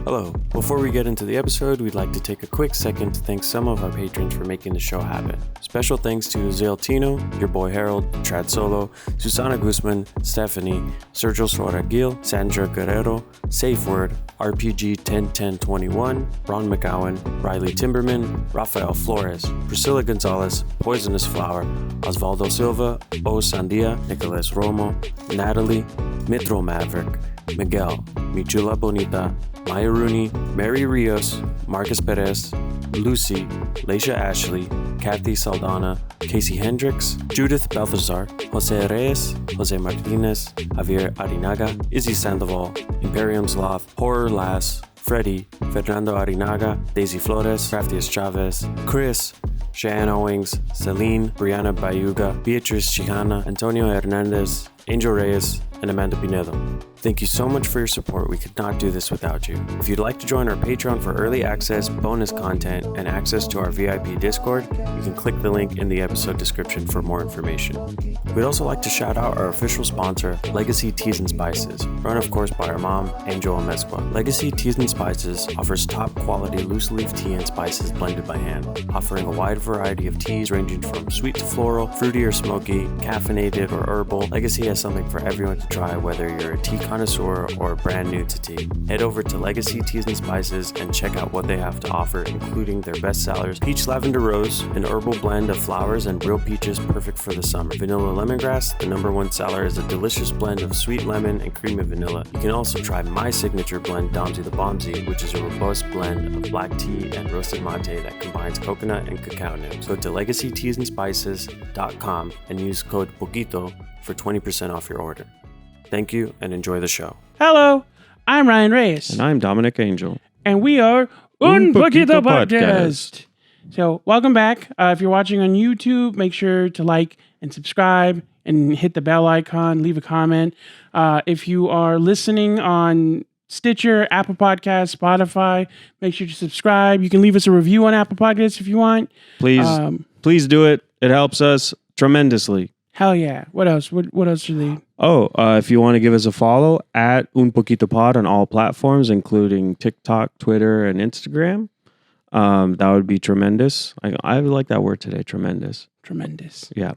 Hello. Before we get into the episode, we'd like to take a quick second to thank some of our patrons for making the show happen. Special thanks to Zale Tino, Your Boy Harold, Trad Solo, Susana Guzman, Stephanie, Sergio Suaragil, Sandra Guerrero, Safe Word, RPG 101021, Ron McGowan, Riley Timberman, Rafael Flores, Priscilla Gonzalez, Poisonous Flower, Osvaldo Silva, O Sandia, Nicolas Romo, Natalie, Mitro Maverick, Miguel, Michula Bonita, Maya Rooney, Mary Rios, Marcus Perez, Lucy, Leisha Ashley, Kathy Saldana, Casey Hendricks, Judith Balthazar, Jose Reyes, Jose Martinez, Javier Arinaga, Izzy Sandoval, Imperium Sloth, Horror Lass, Freddie, Fernando Arinaga, Daisy Flores, Craftiest Chavez, Chris, Cheyenne Owings, Celine, Brianna Bayuga, Beatrice Chihana, Antonio Hernandez, Angel Reyes, and Amanda Pinedo. Thank you so much for your support. We could not do this without you. If you'd like to join our Patreon for early access, bonus content, and access to our VIP Discord, you can click the link in the episode description for more information. We'd also like to shout out our official sponsor, Legacy Teas and Spices, run of course by our mom, Angel Amezcua. Legacy Teas and Spices offers top quality loose leaf tea and spices blended by hand, offering a wide variety of teas ranging from sweet to floral, fruity or smoky, caffeinated or herbal. Legacy has something for everyone to try, whether you're a tea connoisseur or brand new to tea. Head over to Legacy Teas and Spices and check out what they have to offer, including their best sellers, Peach Lavender Rose, an herbal blend of flowers and real peaches perfect for the summer. Vanilla Lemongrass, the #1 seller, is a delicious blend of sweet lemon and creamy vanilla. You can also try my signature blend, Domsy the Bombsy, which is a robust blend of black tea and roasted mate that combines coconut and cacao nibs. Go to legacyteasandspices.com and use code Poquito for 20% off your order. Thank you and enjoy the show. Hello, I'm Ryan Reyes. And I'm Dominic Angel. And we are Un Poquito Podcast. So welcome back. If you're watching on YouTube, make sure to like and subscribe and hit the bell icon, leave a comment. If you are listening on Stitcher, Apple Podcasts, Spotify, make sure to subscribe. You can leave us a review on Apple Podcasts if you want. Please do it. It helps us tremendously. Hell yeah. What else? What else should they? If you want to give us a follow at Un Poquito Pod on all platforms, including TikTok, Twitter, and Instagram, that would be tremendous. I like that word today, tremendous. Tremendous. Yeah.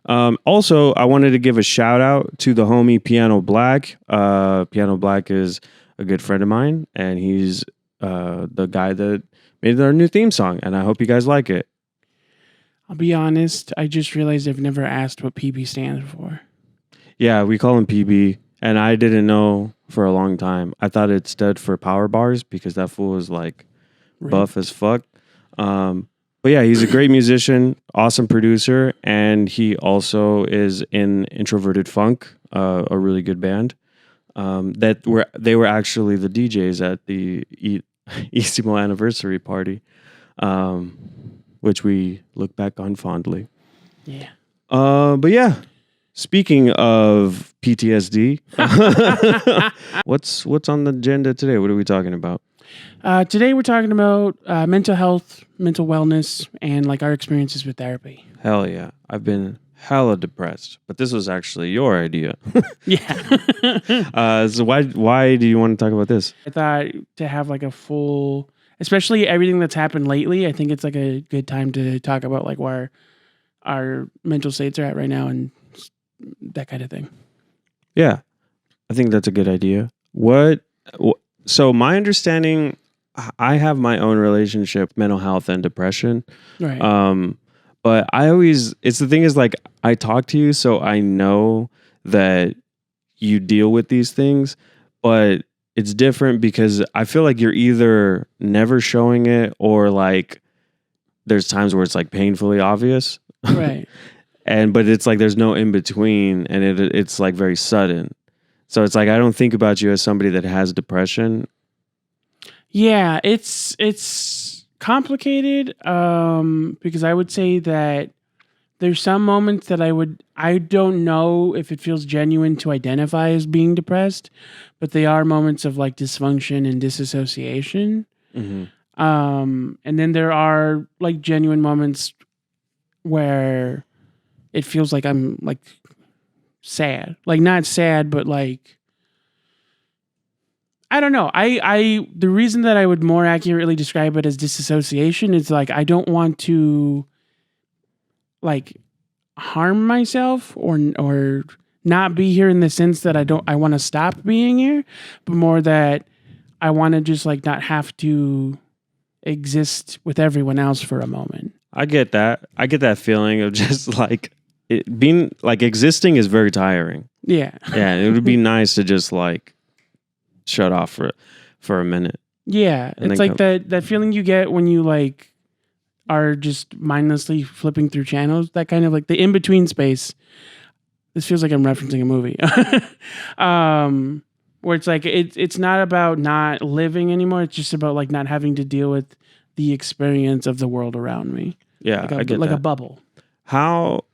Also, I wanted to give a shout out to the homie Piano Black. Piano Black is a good friend of mine, and he's the guy that made our new theme song, and I hope you guys like it. I'll be honest, I just realized I've never asked what PB stands for. Yeah, we call him PB, and I didn't know for a long time. I thought it stood for power bars because that fool is like buff as fuck. But yeah, he's a great musician, awesome producer, and he also is in Introverted Funk, a really good band. They were actually the DJs at the Eastimo anniversary party, which we look back on fondly. Yeah. But yeah. Speaking of PTSD, what's on the agenda today? What are we talking about? Today we're talking about mental health, mental wellness, and like our experiences with therapy. Hell yeah. I've been hella depressed, but this was actually your idea. Yeah. So why do you want to talk about this? I thought to have like a full, especially everything that's happened lately, I think it's like a good time to talk about like where our mental states are at right now and that kind of thing. Yeah, I think that's a good idea. So my understanding, I have my own relationship, mental health and depression. Right. But it's the thing is like, I talk to you, so I know that you deal with these things, but it's different because I feel like you're either never showing it or like there's times where it's like painfully obvious. Right. But it's like there's no in between, and it's like very sudden. So it's like I don't think about you as somebody that has depression. Yeah, it's complicated because I would say that there's some moments that I don't know if it feels genuine to identify as being depressed, but they are moments of like dysfunction and disassociation. Mm-hmm. And then there are like genuine moments where it feels like I'm like sad, like not sad, but like I don't know. The reason that I would more accurately describe it as disassociation is like I don't want to like harm myself or not be here in the sense that I want to stop being here, but more that I want to just like not have to exist with everyone else for a moment. I get that. I get that feeling of just like it being like existing is very tiring. Yeah. Yeah. It would be nice to just like shut off for a minute. Yeah. It's like that feeling you get when you like are just mindlessly flipping through channels, that kind of like the in-between space. This feels like I'm referencing a movie. Where it's like it's not about not living anymore. It's just about like not having to deal with the experience of the world around me. Yeah, I get like a bubble. How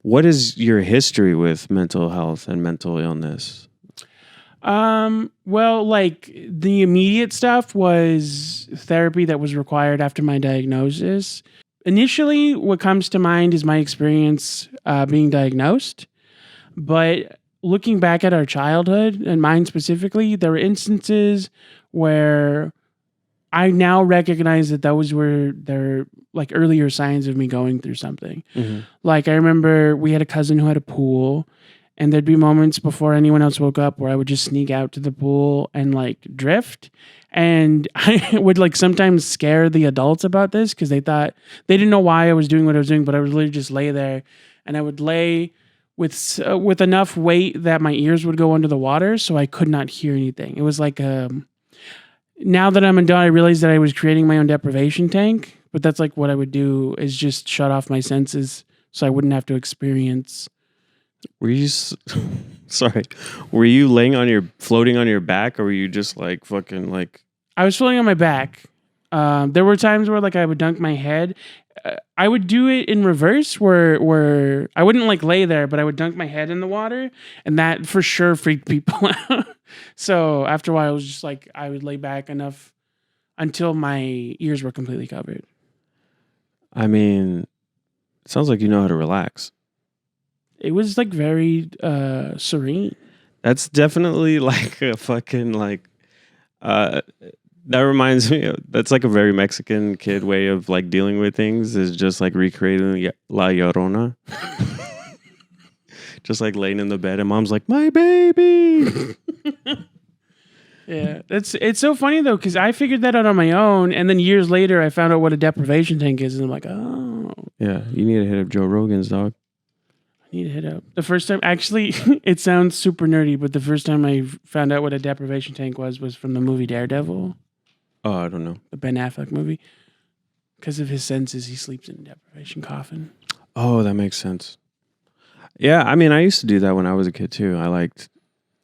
what is your history with mental health and mental illness? Well, like the immediate stuff was therapy that was required after my diagnosis. Initially, what comes to mind is my experience being diagnosed. But looking back at our childhood, and mine specifically, there were instances where I now recognize that those were their like earlier signs of me going through something. Mm-hmm. Like I remember we had a cousin who had a pool, and there'd be moments before anyone else woke up where I would just sneak out to the pool and like drift. And I would like sometimes scare the adults about this because they didn't know why I was doing what I was doing, but I would literally just lay there, and I would lay with enough weight that my ears would go under the water so I could not hear anything. It was like now that I'm an adult, I realized that I was creating my own deprivation tank, but that's like what I would do is just shut off my senses so I wouldn't have to experience. Were you sorry? Were you floating on your back, or were you just like fucking like? I was floating on my back. There were times where like I would dunk my head. I would do it in reverse, where I wouldn't like lay there, but I would dunk my head in the water, and that for sure freaked people out. So after a while, it was just like I would lay back enough until my ears were completely covered. I mean, it sounds like you know how to relax. It was like very serene. That's definitely like a fucking like that reminds me that's like a very Mexican kid way of like dealing with things, is just like recreating La Llorona. Just like laying in the bed and mom's like, my baby. Yeah, it's so funny though, because I figured that out on my own, and then years later I found out what a deprivation tank is, and I'm like, oh. Yeah, you need to hit up Joe Rogan's, dog. Need to hit up. The first time, actually, it sounds super nerdy, but the first time I found out what a deprivation tank was from the movie Daredevil. Oh, I don't know. The Ben Affleck movie. Because of his senses, he sleeps in a deprivation coffin. Oh, that makes sense. Yeah, I mean, I used to do that when I was a kid too. I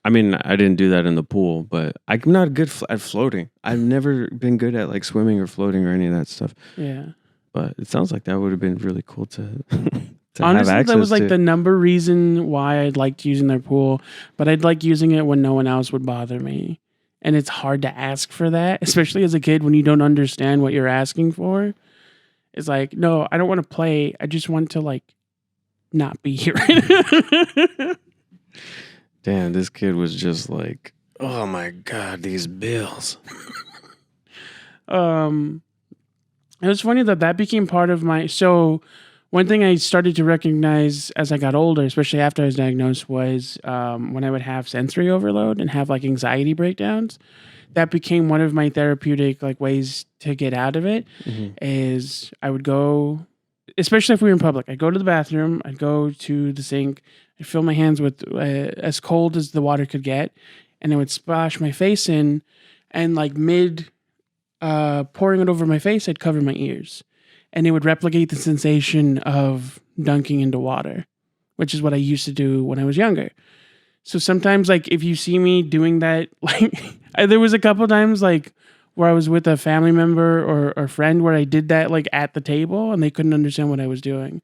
didn't do that in the pool, but I'm not good at floating. I've never been good at like swimming or floating or any of that stuff. Yeah. But it sounds like that would have been really cool to... Honestly, that was like the number reason why I liked using their pool, but I'd like using it when no one else would bother me. And it's hard to ask for that, especially as a kid when you don't understand what you're asking for. It's like, no, I don't want to play. I just want to like not be here. Damn, this kid was just like, oh my God, these bills. It was funny that became part of one thing I started to recognize as I got older, especially after I was diagnosed, was when I would have sensory overload and have like anxiety breakdowns. That became one of my therapeutic like ways to get out of it. Mm-hmm. Is I would go, especially if we were in public, I'd go to the bathroom, I'd go to the sink, I'd fill my hands with as cold as the water could get, and I would splash my face in, and like mid pouring it over my face, I'd cover my ears. And it would replicate the sensation of dunking into water, which is what I used to do when I was younger. So sometimes, like, if you see me doing that, like, there was a couple times, like, where I was with a family member or friend where I did that, like, at the table, and they couldn't understand what I was doing.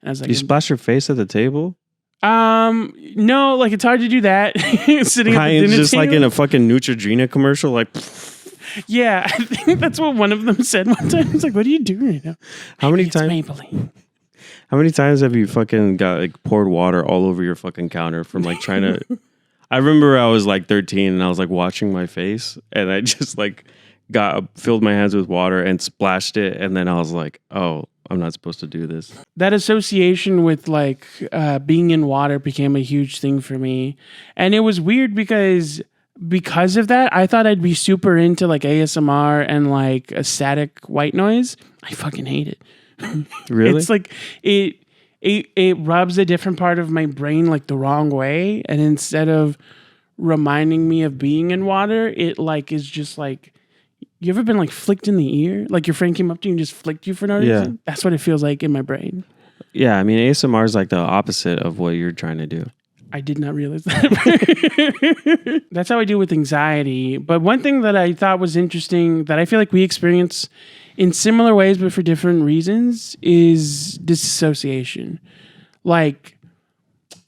And I was like, you splash your face at the table? No, like, it's hard to do that. Sitting at the dinner just table. Like in a fucking Neutrogena commercial, like... Yeah, I think that's what one of them said one time. It's like, what are you doing right now? How many times? Maybelline. How many times have you fucking got like poured water all over your fucking counter from like trying to? I remember I was like 13 and I was like washing my face and I just like filled my hands with water and splashed it. And then I was like, oh, I'm not supposed to do this. That association with like being in water became a huge thing for me. And it was weird because of that, I thought I'd be super into like ASMR and like a static white noise. I fucking hate it. Really? It's like it rubs a different part of my brain like the wrong way. And instead of reminding me of being in water, it like is just like, you ever been like flicked in the ear? Like your friend came up to you and just flicked you for no reason? That's what it feels like in my brain. Yeah, I mean, ASMR is like the opposite of what you're trying to do. I did not realize that. That's how I deal with anxiety. But one thing that I thought was interesting that I feel like we experience in similar ways, but for different reasons, is disassociation. Like,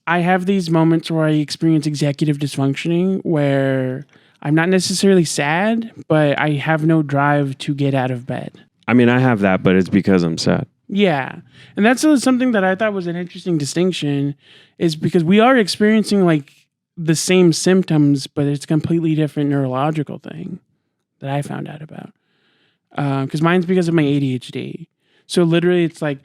I have these moments where I experience executive dysfunctioning where I'm not necessarily sad, but I have no drive to get out of bed. I mean, I have that, but it's because I'm sad. Yeah. And that's something that I thought was an interesting distinction is because we are experiencing like the same symptoms, but it's a completely different neurological thing that I found out about. Because mine's because of my ADHD. So literally it's like,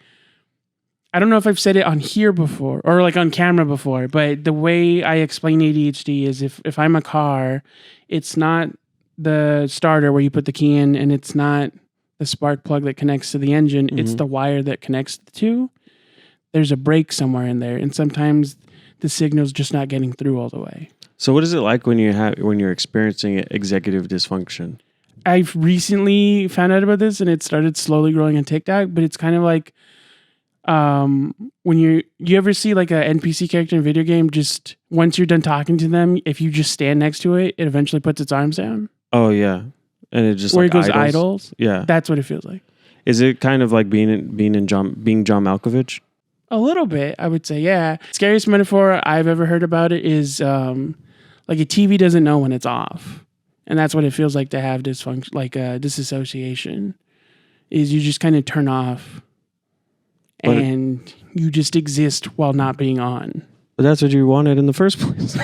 I don't know if I've said it on here before or like on camera before, but the way I explain ADHD is if I'm a car, it's not the starter where you put the key in and it's not the spark plug that connects to the engine. Mm-hmm. It's the wire that connects the two. There's a break somewhere in there. And sometimes the signal's just not getting through all the way. So what is it like when you're experiencing executive dysfunction? I've recently found out about this and it started slowly growing on TikTok, but it's kind of like when you ever see like a NPC character in a video game, just once you're done talking to them, if you just stand next to it, it eventually puts its arms down. Oh yeah. And it just where like it goes idles. Yeah. That's what it feels like. Is it kind of like being John Malkovich? A little bit, I would say, yeah. Scariest metaphor I've ever heard about it is like a TV doesn't know when it's off. And that's what it feels like to have dysfunction, like disassociation, is you just kind of turn off and you just exist while not being on. But that's what you wanted in the first place.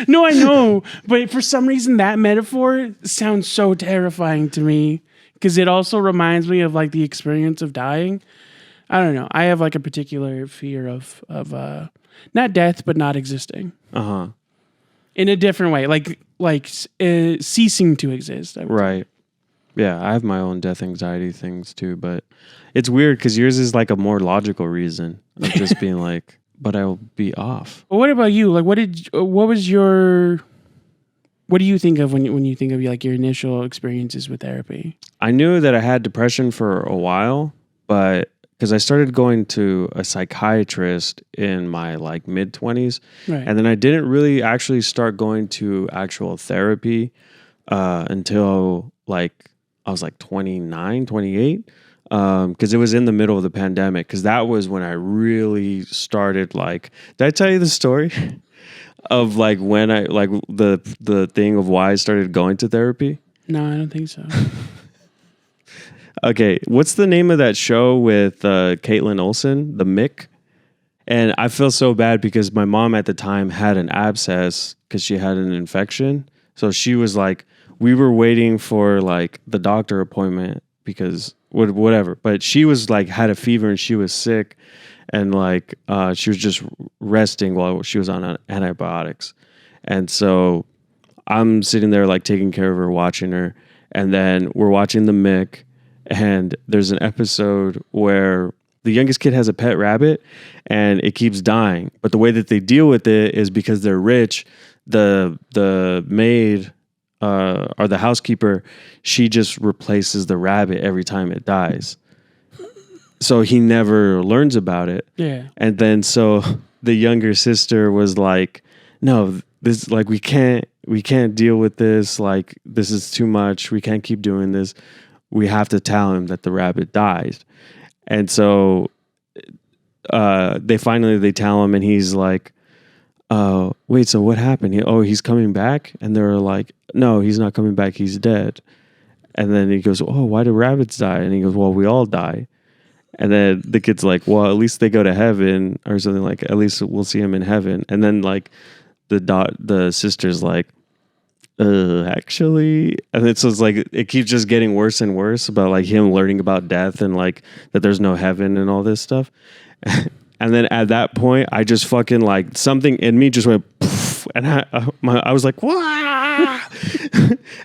No, I know. But for some reason, that metaphor sounds so terrifying to me because it also reminds me of like the experience of dying. I don't know. I have like a particular fear of not death, but not existing. Uh-huh. In a different way, like ceasing to exist. Right. Yeah, I have my own death anxiety things too, but it's weird because yours is like a more logical reason of just being like, but I'll be off. Well, what about you? Like, what do you think of when you think of like your initial experiences with therapy? I knew that I had depression for a while, but because I started going to a psychiatrist in my like mid 20s, right. And then I didn't really actually start going to actual therapy until like I was like 29, 28. Because it was in the middle of the pandemic. Because that was when I really started. Like, did I tell you the story of like when I like the thing of why I started going to therapy? No, I don't think so. Okay, what's the name of that show with Caitlin Olsen, The Mick? And I feel so bad because my mom at the time had an abscess because she had an infection. So she was like, we were waiting for like the doctor appointment because whatever. But she was like, had a fever and she was sick. And like, she was just resting while she was on antibiotics. And so I'm sitting there like taking care of her, watching her. And then we're watching The Mick. And there's an episode where the youngest kid has a pet rabbit and it keeps dying. But the way that they deal with it is because they're rich, the maid or the housekeeper, she just replaces the rabbit every time it dies. So he never learns about it. Yeah. And then so the younger sister was like, no, this like we can't deal with this. Like this is too much. We can't keep doing this. We have to tell him that the rabbit died. And so they tell him and he's like, wait, so what happened? He's coming back? And they're like, no, he's not coming back. He's dead. And then he goes, oh, why do rabbits die? And he goes, well, we all die. And then the kid's like, well, at least they go to heaven or something like, at least we'll see him in heaven. And then like the sister's like, actually, and it's just like it keeps just getting worse and worse about like him learning about death and like that there's no heaven and all this stuff. And then at that point, I just fucking like something in me just went poof, and I was like, "Wah!"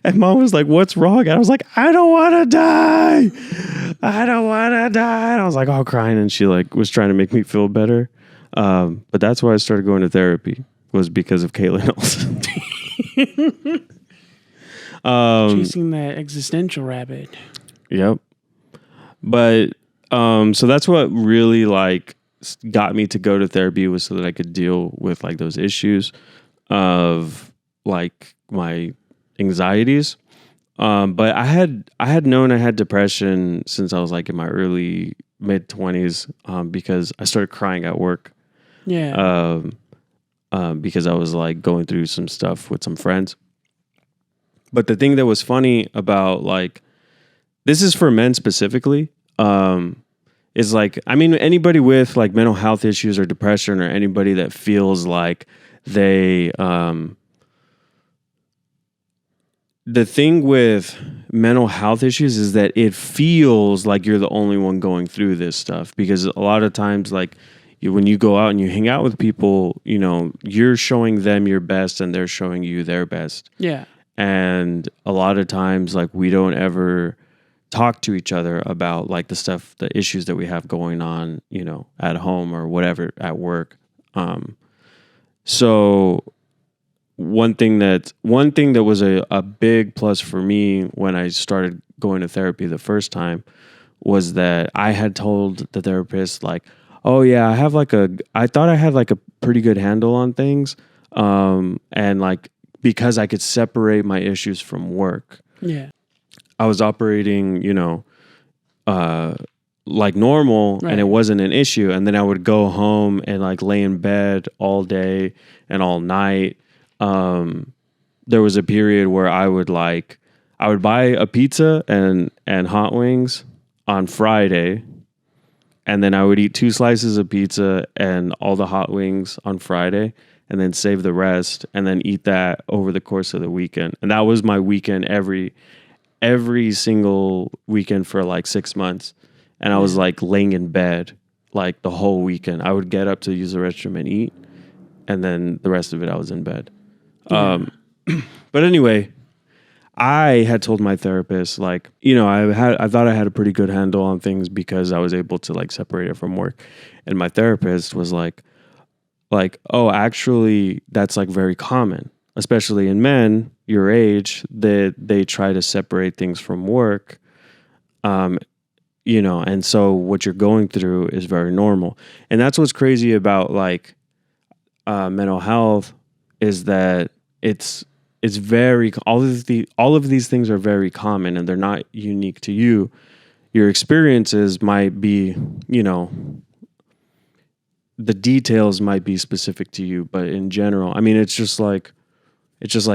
And Mom was like, "What's wrong?" And I was like, "I don't want to die. I don't want to die." And I was like all crying, and she like was trying to make me feel better. But that's why I started going to therapy, was because of Caitlin Olsen. Chasing that existential rabbit. Yep. But so that's what really like got me to go to therapy, was so that I could deal with like those issues of like my anxieties. But I had known I had depression since I was like in my early mid 20s, because I started crying at work. Yeah. Because I was like going through some stuff with some friends. But the thing that was funny about like, this is for men specifically, is like, I mean, anybody with like mental health issues or depression, or anybody that feels like they, the thing with mental health issues is that it feels like you're the only one going through this stuff, because a lot of times, like, when you go out and you hang out with people, you know, you're showing them your best and they're showing you their best. Yeah. And a lot of times, like, we don't ever talk to each other about like the stuff, the issues that we have going on, you know, at home or whatever, at work. So one thing that was a big plus for me when I started going to therapy the first time was that I had told the therapist like, oh yeah, I thought I had like a pretty good handle on things. And like, because I could separate my issues from work. Yeah. I was operating, you know, like normal, right, and it wasn't an issue. And then I would go home and like lay in bed all day and all night. There was a period where I would buy a pizza and hot wings on Friday, and then I would eat 2 slices of pizza and all the hot wings on Friday, and then save the rest, and then eat that over the course of the weekend. And that was my weekend every single weekend for like 6 months. And I was like laying in bed like the whole weekend. I would get up to use the restroom and eat, and then the rest of it I was in bed. Yeah. But anyway, I had told my therapist, like, you know, I thought I had a pretty good handle on things because I was able to like separate it from work. And my therapist was like, oh, actually, that's like very common, especially in men your age, that they try to separate things from work. You know, and so what you're going through is very normal. And that's what's crazy about like mental health, is that it's very, all of these things are very common, and they're not unique to you. Your experiences might be, you know, the details might be specific to you, but in general, I mean, it's just like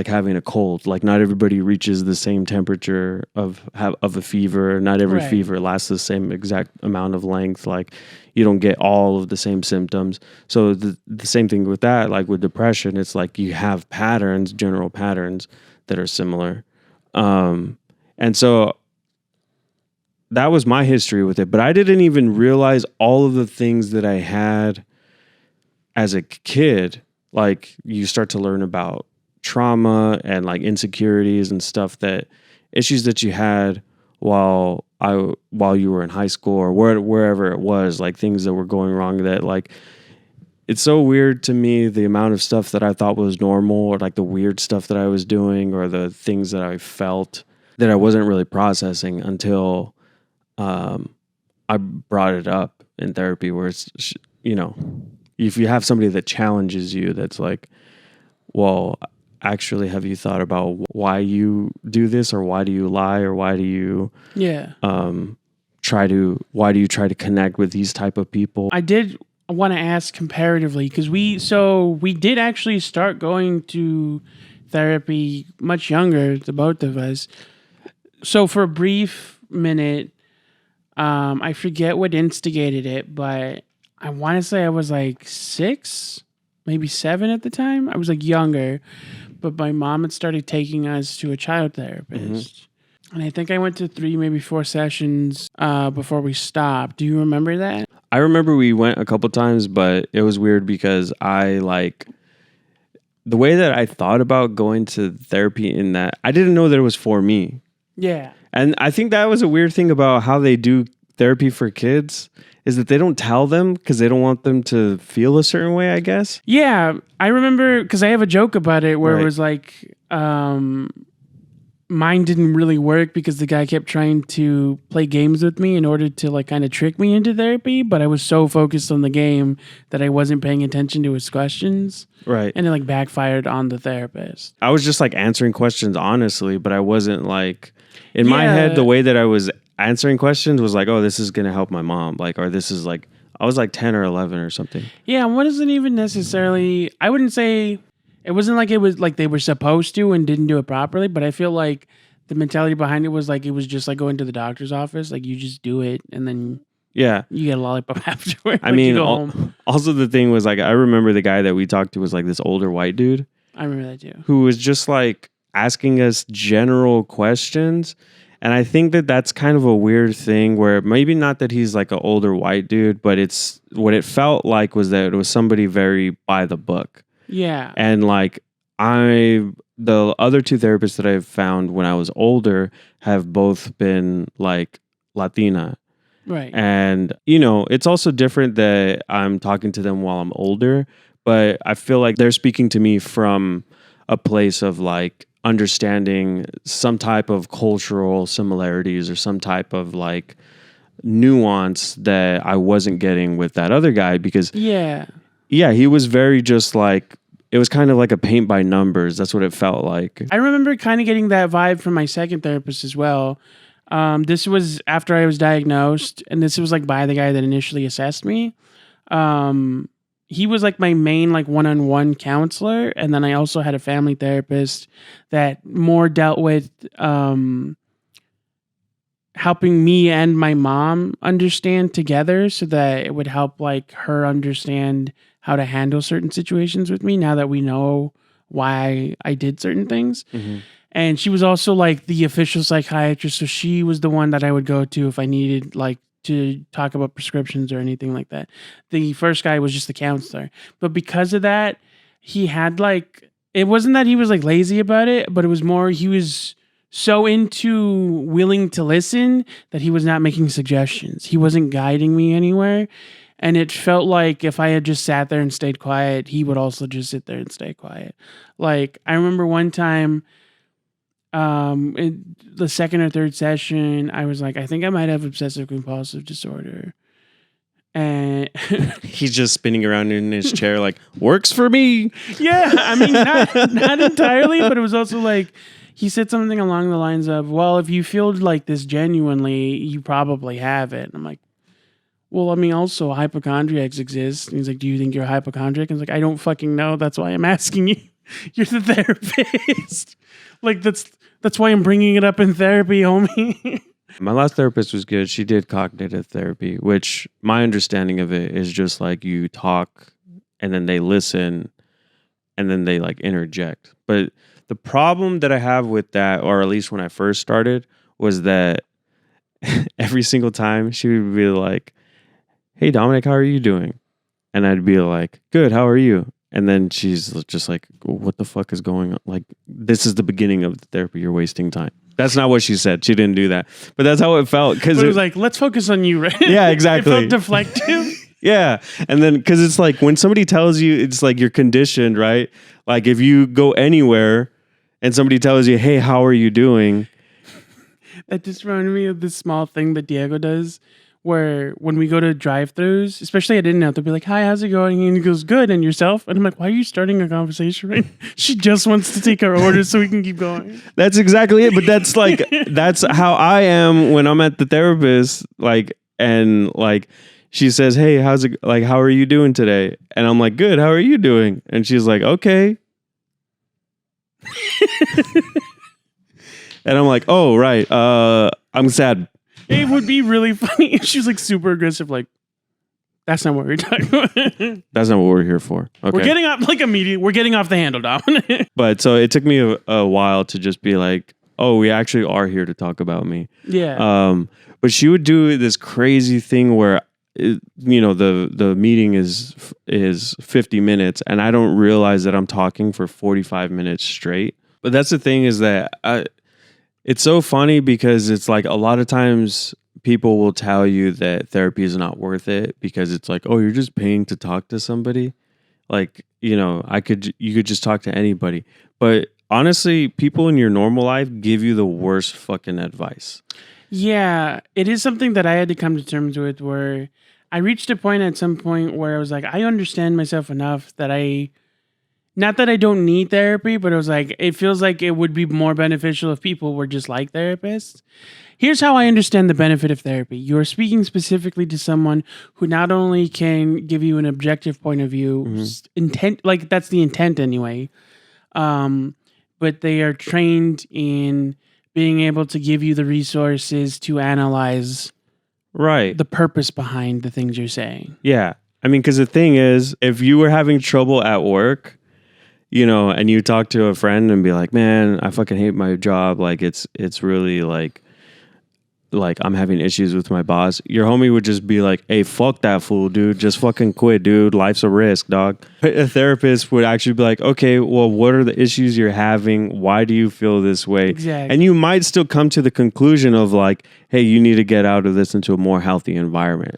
having a cold. Like, not everybody reaches the same temperature of a fever. Not every fever lasts the same exact amount of length. Like, you don't get all of the same symptoms. So the same thing with that, like with depression, it's like you have patterns, general patterns that are similar. And so that was my history with it. But I didn't even realize all of the things that I had as a kid. Like, you start to learn about trauma and like insecurities and stuff, that issues that you had while you were in high school or wherever it was, like things that were going wrong, that like, it's so weird to me, the amount of stuff that I thought was normal, or like the weird stuff that I was doing, or the things that I felt that I wasn't really processing until I brought it up in therapy, where it's, you know, if you have somebody that challenges you, that's like, well, actually, have you thought about why you do this, or why do you lie, or why do you try to connect with these type of people? I did want to ask comparatively, because we did actually start going to therapy much younger, the both of us. So for a brief minute, I forget what instigated it, but I want to say I was like 6 maybe 7 at the time. I was like younger, but my mom had started taking us to a child therapist. And I think I went to 3, maybe 4 sessions before we stopped. Do you remember that? I remember we went a couple times, but it was weird because I like the way that I thought about going to therapy in that I didn't know that it was for me. Yeah. And I think that was a weird thing about how they do therapy for kids is that they don't tell them because they don't want them to feel a certain way, I guess. Yeah. I remember because I have a joke about it where it was like, mine didn't really work because the guy kept trying to play games with me in order to like kind of trick me into therapy, but I was so focused on the game that I wasn't paying attention to his questions. Right. And it like backfired on the therapist. I was just like answering questions honestly, but I wasn't like in my head, the way that I was answering questions was like, oh, this is going to help my mom. Like, or this is like, I was like 10 or 11 or something. Yeah. And what isn't even necessarily, I wouldn't say, it wasn't like it was like they were supposed to and didn't do it properly, but I feel like the mentality behind it was like it was just like going to the doctor's office. Like you just do it and then you get a lollipop afterward. I mean, also the thing was like I remember the guy that we talked to was like this older white dude. I remember that too. Who was just like asking us general questions. And I think that that's kind of a weird thing where maybe not that he's like an older white dude, but it's what it felt like was that it was somebody very by the book. Yeah. And like the other 2 therapists that I've found when I was older have both been like Latina. Right. And, you know, it's also different that I'm talking to them while I'm older, but I feel like they're speaking to me from a place of like understanding some type of cultural similarities or some type of like nuance that I wasn't getting with that other guy because yeah, he was very just like, it was kind of like a paint by numbers. That's what it felt like. I remember kind of getting that vibe from my second therapist as well. This was after I was diagnosed, and this was like by the guy that initially assessed me. He was like my main like one-on-one counselor, and then I also had a family therapist that more dealt with helping me and my mom understand together so that it would help like her understand how to handle certain situations with me now that we know why I did certain things. Mm-hmm. And she was also like the official psychiatrist. So she was the one that I would go to if I needed like to talk about prescriptions or anything like that. The first guy was just the counselor. But because of that, he had like, it wasn't that he was like lazy about it, but it was more, he was so into willing to listen that he was not making suggestions. He wasn't guiding me anywhere. And it felt like if I had just sat there and stayed quiet, he would also just sit there and stay quiet. Like, I remember one time, in the second or third session, I was like, I think I might have obsessive compulsive disorder. And he's just spinning around in his chair like, works for me. Yeah, I mean, not entirely, but it was also like, he said something along the lines of, well, if you feel like this genuinely, you probably have it. And I'm like, well, I mean, also hypochondriacs exist. And he's like, do you think you're a hypochondriac? And I was like, I don't fucking know. That's why I'm asking you. You're the therapist. Like, that's why I'm bringing it up in therapy, homie. My last therapist was good. She did cognitive therapy, which my understanding of it is just like you talk and then they listen and then they like interject. But the problem that I have with that, or at least when I first started, was that every single time she would be like, hey, Dominic, how are you doing? And I'd be like, good, how are you? And then she's just like, what the fuck is going on? Like, this is the beginning of the therapy. You're wasting time. That's not what she said. She didn't do that. But that's how it felt. Because it was like, let's focus on you, right? Yeah, exactly. It felt deflective. Yeah. And then, because it's like, when somebody tells you, it's like you're conditioned, right? Like, if you go anywhere and somebody tells you, hey, how are you doing? That just reminded me of this small thing that Diego does, where when we go to drive-thrus, especially at In-N-Out, they'll be like, hi, how's it going? And he goes, good, and yourself? And I'm like, why are you starting a conversation right now? She just wants to take our orders so we can keep going. That's exactly it. But that's like, that's how I am when I'm at the therapist, like, and like, she says, hey, how's it, like, how are you doing today? And I'm like, good, how are you doing? And she's like, okay. And I'm like, oh, right, I'm sad. It would be really funny if she was like super aggressive, like, That's not what we're talking about. That's not what we're here for. Okay. We're getting off we're getting off the handle, Dom. But so it took me a while to just be like, oh, we actually are here to talk about me. Yeah. But she would do this crazy thing where, the meeting is 50 minutes and I don't realize that I'm talking for 45 minutes straight. But that's the thing is that it's so funny because it's like a lot of times people will tell you that therapy is not worth it because it's like, oh, you're just paying to talk to somebody. Like, you could just talk to anybody. But honestly, people in your normal life give you the worst fucking advice. Yeah, it is something that I had to come to terms with where I reached a point at some point where I was like, I understand myself enough that not that I don't need therapy, but it was like, it feels like it would be more beneficial if people were just like therapists. Here's how I understand the benefit of therapy. You're speaking specifically to someone who not only can give you an objective point of view, intent, like that's the intent anyway, but they are trained in being able to give you the resources to analyze the purpose behind the things you're saying. Yeah. I mean, because the thing is, if you were having trouble at work, and you talk to a friend and be like, man, I fucking hate my job. Like, it's really like I'm having issues with my boss. Your homie would just be like, hey, fuck that fool, dude. Just fucking quit, dude. Life's a risk, dog. A therapist would actually be like, okay, well, what are the issues you're having? Why do you feel this way? Exactly. And you might still come to the conclusion of like, hey, you need to get out of this into a more healthy environment.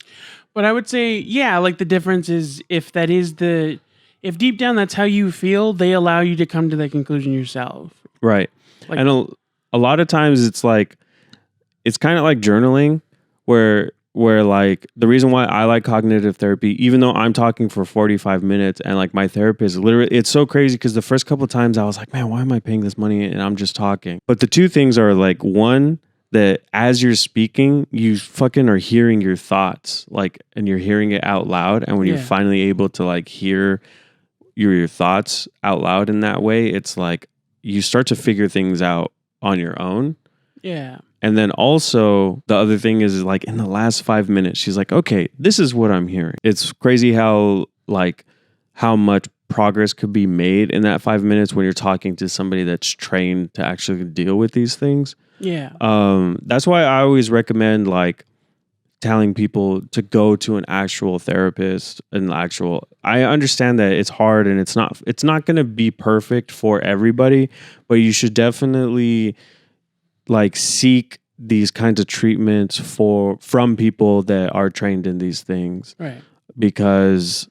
But I would say, yeah, like the difference is if deep down that's how you feel, they allow you to come to that conclusion yourself. Right. Like, and a lot of times it's like, it's kind of like journaling where like the reason why I like cognitive therapy, even though I'm talking for 45 minutes and like my therapist literally, it's so crazy because the first couple of times I was like, man, why am I paying this money and I'm just talking? But the two things are like, one, that as you're speaking, you fucking are hearing your thoughts, like, and you're hearing it out loud. And when you're finally able to like hear your thoughts out loud in that way, it's like you start to figure things out on your own. Yeah. And then also the other thing is like in the last 5 minutes, she's like, okay, this is what I'm hearing. It's crazy how much progress could be made in that 5 minutes when you're talking to somebody that's trained to actually deal with these things. Yeah. That's why I always recommend like telling people to go to an actual therapist. I understand that it's hard and it's not going to be perfect for everybody, but you should definitely like seek these kinds of treatments from people that are trained in these things. Right. Because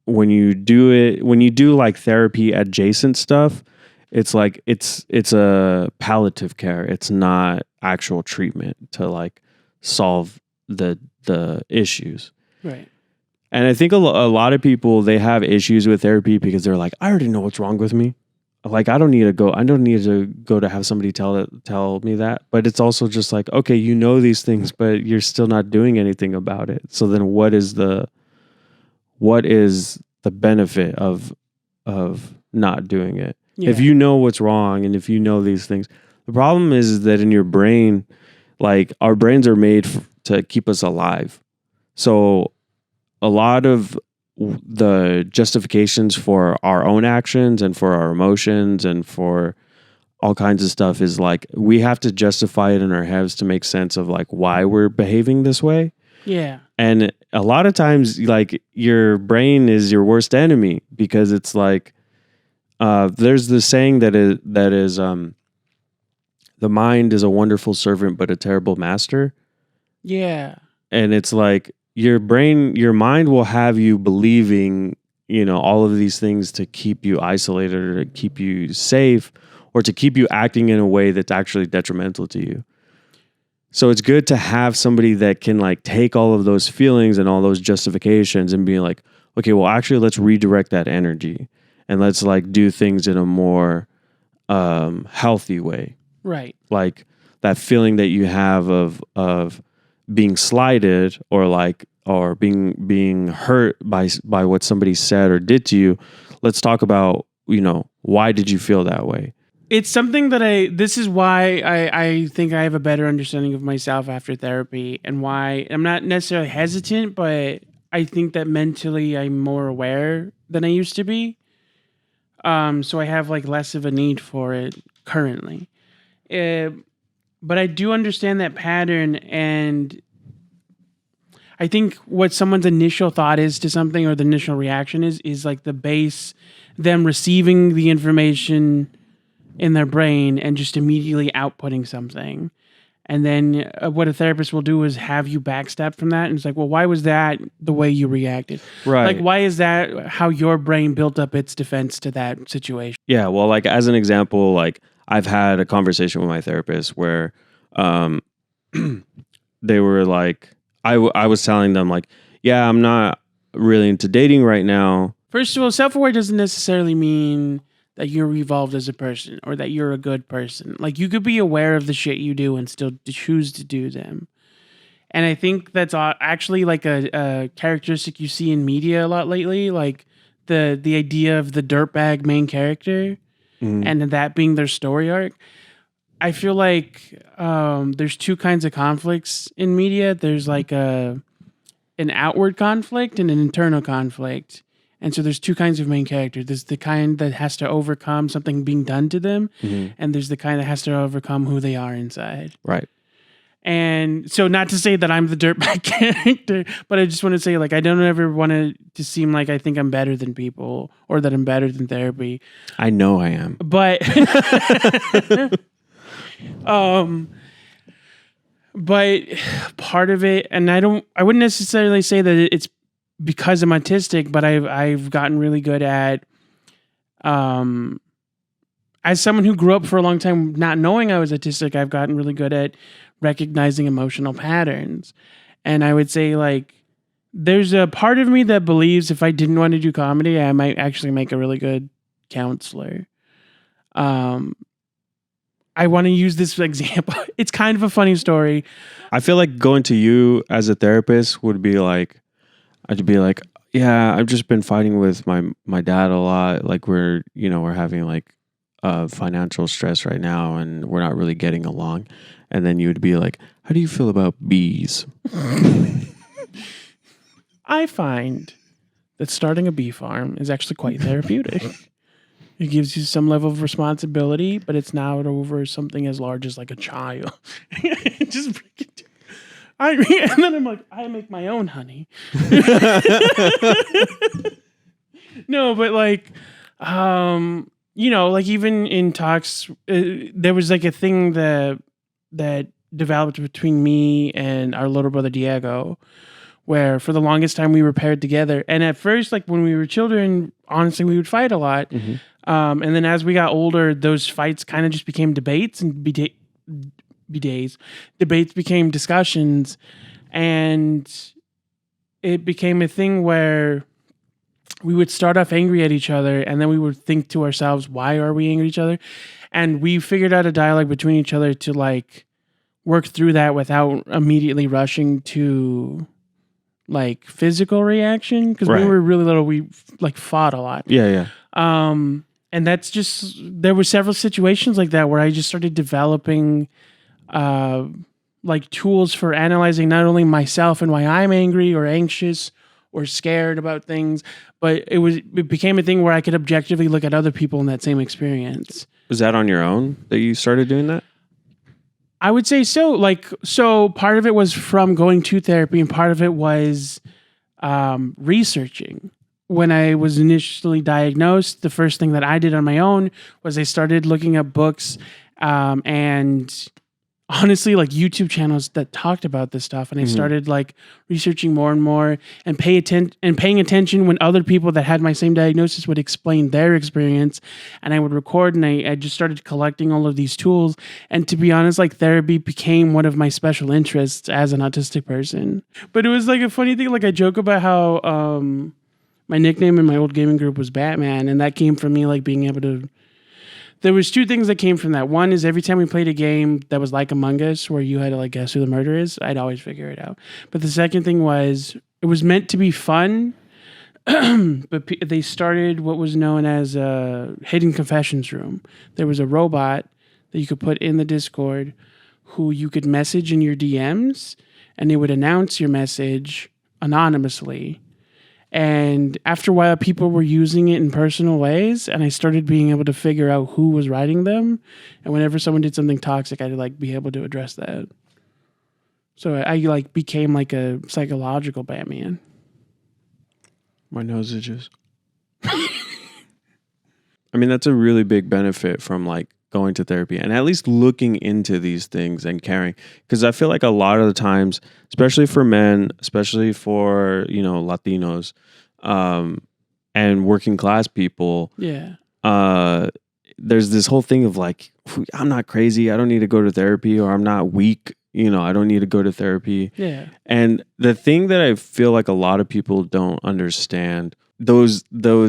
when you do like therapy adjacent stuff, it's like it's a palliative care. It's not actual treatment to like solve the issues. Right. And I think a lot of people, they have issues with therapy because they're like, I already know what's wrong with me. Like, I don't need to go to have somebody tell me that. But it's also just like, okay, you know these things, but you're still not doing anything about it. So then what is the benefit of not doing it? Yeah. If you know what's wrong and if you know these things, the problem is that in your brain, like our brains are made to keep us alive. So a lot of the justifications for our own actions and for our emotions and for all kinds of stuff is like we have to justify it in our heads to make sense of like why we're behaving this way. Yeah. And a lot of times like your brain is your worst enemy because it's like there's this saying that is the mind is a wonderful servant but a terrible master. Yeah. And it's like your mind will have you believing, all of these things to keep you isolated or to keep you safe or to keep you acting in a way that's actually detrimental to you. So it's good to have somebody that can like take all of those feelings and all those justifications and be like, okay, well, actually, let's redirect that energy and let's like do things in a more healthy way. Right. Like that feeling that you have of being slighted or being hurt by what somebody said or did to you. Let's talk about, why did you feel that way? It's something that this is why I think I have a better understanding of myself after therapy and why I'm not necessarily hesitant, but I think that mentally I'm more aware than I used to be. So I have like less of a need for it currently. But I do understand that pattern, and I think what someone's initial thought is to something, or the initial reaction is like the base, them receiving the information in their brain and just immediately outputting something. And then what a therapist will do is have you backstep from that. And it's like, well, why was that the way you reacted? Right. Like, why is that how your brain built up its defense to that situation? Yeah. Well, like as an example, like I've had a conversation with my therapist where they were like, I was telling them like, yeah, I'm not really into dating right now. First of all, self-aware doesn't necessarily mean that you're evolved as a person or that you're a good person. Like, you could be aware of the shit you do and still choose to do them. And I think that's actually like a characteristic you see in media a lot lately. Like the idea of the dirtbag main character and that being their story arc. I feel like there's two kinds of conflicts in media. There's like an outward conflict and an internal conflict. And so there's two kinds of main characters. There's the kind that has to overcome something being done to them. And there's the kind that has to overcome who they are inside. Right. And so not to say that I'm the dirtbag character, but I just want to say, like, I don't ever want to seem like I think I'm better than people or that I'm better than therapy. I know I am. But... but part of it, and I wouldn't necessarily say that it's because I'm autistic, but I've gotten really good at, as someone who grew up for a long time not knowing I was autistic, I've gotten really good at recognizing emotional patterns. And I would say, like, there's a part of me that believes if I didn't want to do comedy, I might actually make a really good counselor. I want to use this example. It's kind of a funny story. I feel like going to you as a therapist would be like, I'd be like, yeah, I've just been fighting with my dad a lot. Like we're having like financial stress right now and we're not really getting along. And then you would be like, how do you feel about bees? I find that starting a bee farm is actually quite therapeutic. It gives you some level of responsibility, but it's not over something as large as like a child. Just break it down. And then I'm like, I make my own honey. No, but like, like even in talks, there was like a thing that developed between me and our little brother Diego, where for the longest time we were paired together. And at first, like when we were children, honestly, we would fight a lot. Mm-hmm. And then as we got older, those fights kind of just became debates and debates became discussions. And it became a thing where we would start off angry at each other. And then we would think to ourselves, why are we angry at each other? And we figured out a dialogue between each other to like work through that without immediately rushing to like physical reaction. Because when we were really little, we like fought a lot. Yeah. And that's just, there were several situations like that where I just started developing like tools for analyzing not only myself and why I'm angry or anxious or scared about things, but it became a thing where I could objectively look at other people in that same experience. Was that on your own that you started doing that? I would say so. Like, so part of it was from going to therapy and part of it was researching. When I was initially diagnosed, the first thing that I did on my own was I started looking up books and honestly like YouTube channels that talked about this stuff. And I started like researching more and more and paying attention when other people that had my same diagnosis would explain their experience. And I would record and I just started collecting all of these tools. And to be honest, like therapy became one of my special interests as an autistic person. But it was like a funny thing. Like I joke about how my nickname in my old gaming group was Batman, and that came from me like being able to... There was two things that came from that. One is every time we played a game that was like Among Us, where you had to like guess who the murderer is, I'd always figure it out. But the second thing was, it was meant to be fun, but they started what was known as a hidden confessions room. There was a robot that you could put in the Discord who you could message in your DMs, and they would announce your message anonymously. And after a while, people were using it in personal ways, and I started being able to figure out who was writing them. And whenever someone did something toxic, I'd like be able to address that. So I like became like a psychological Batman. My nose itches. I mean, that's a really big benefit from like going to therapy and at least looking into these things and caring. Because I feel like a lot of the times, especially for men, especially for, you know, Latinos, and working class people, there's this whole thing of like, I'm not crazy, I don't need to go to therapy, or I'm not weak, you know, I don't need to go to therapy. Yeah. And the thing that I feel like a lot of people don't understand, those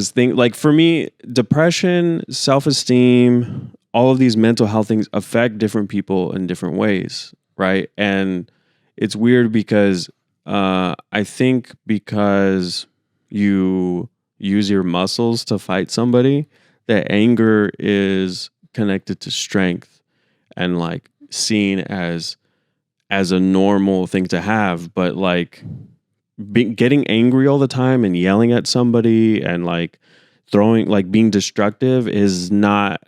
things, like for me, depression, self-esteem, all of these mental health things affect different people in different ways, right? And it's weird because I think because you use your muscles to fight somebody, that anger is connected to strength and like seen as a normal thing to have. But like getting angry all the time and yelling at somebody and like throwing, like being destructive is not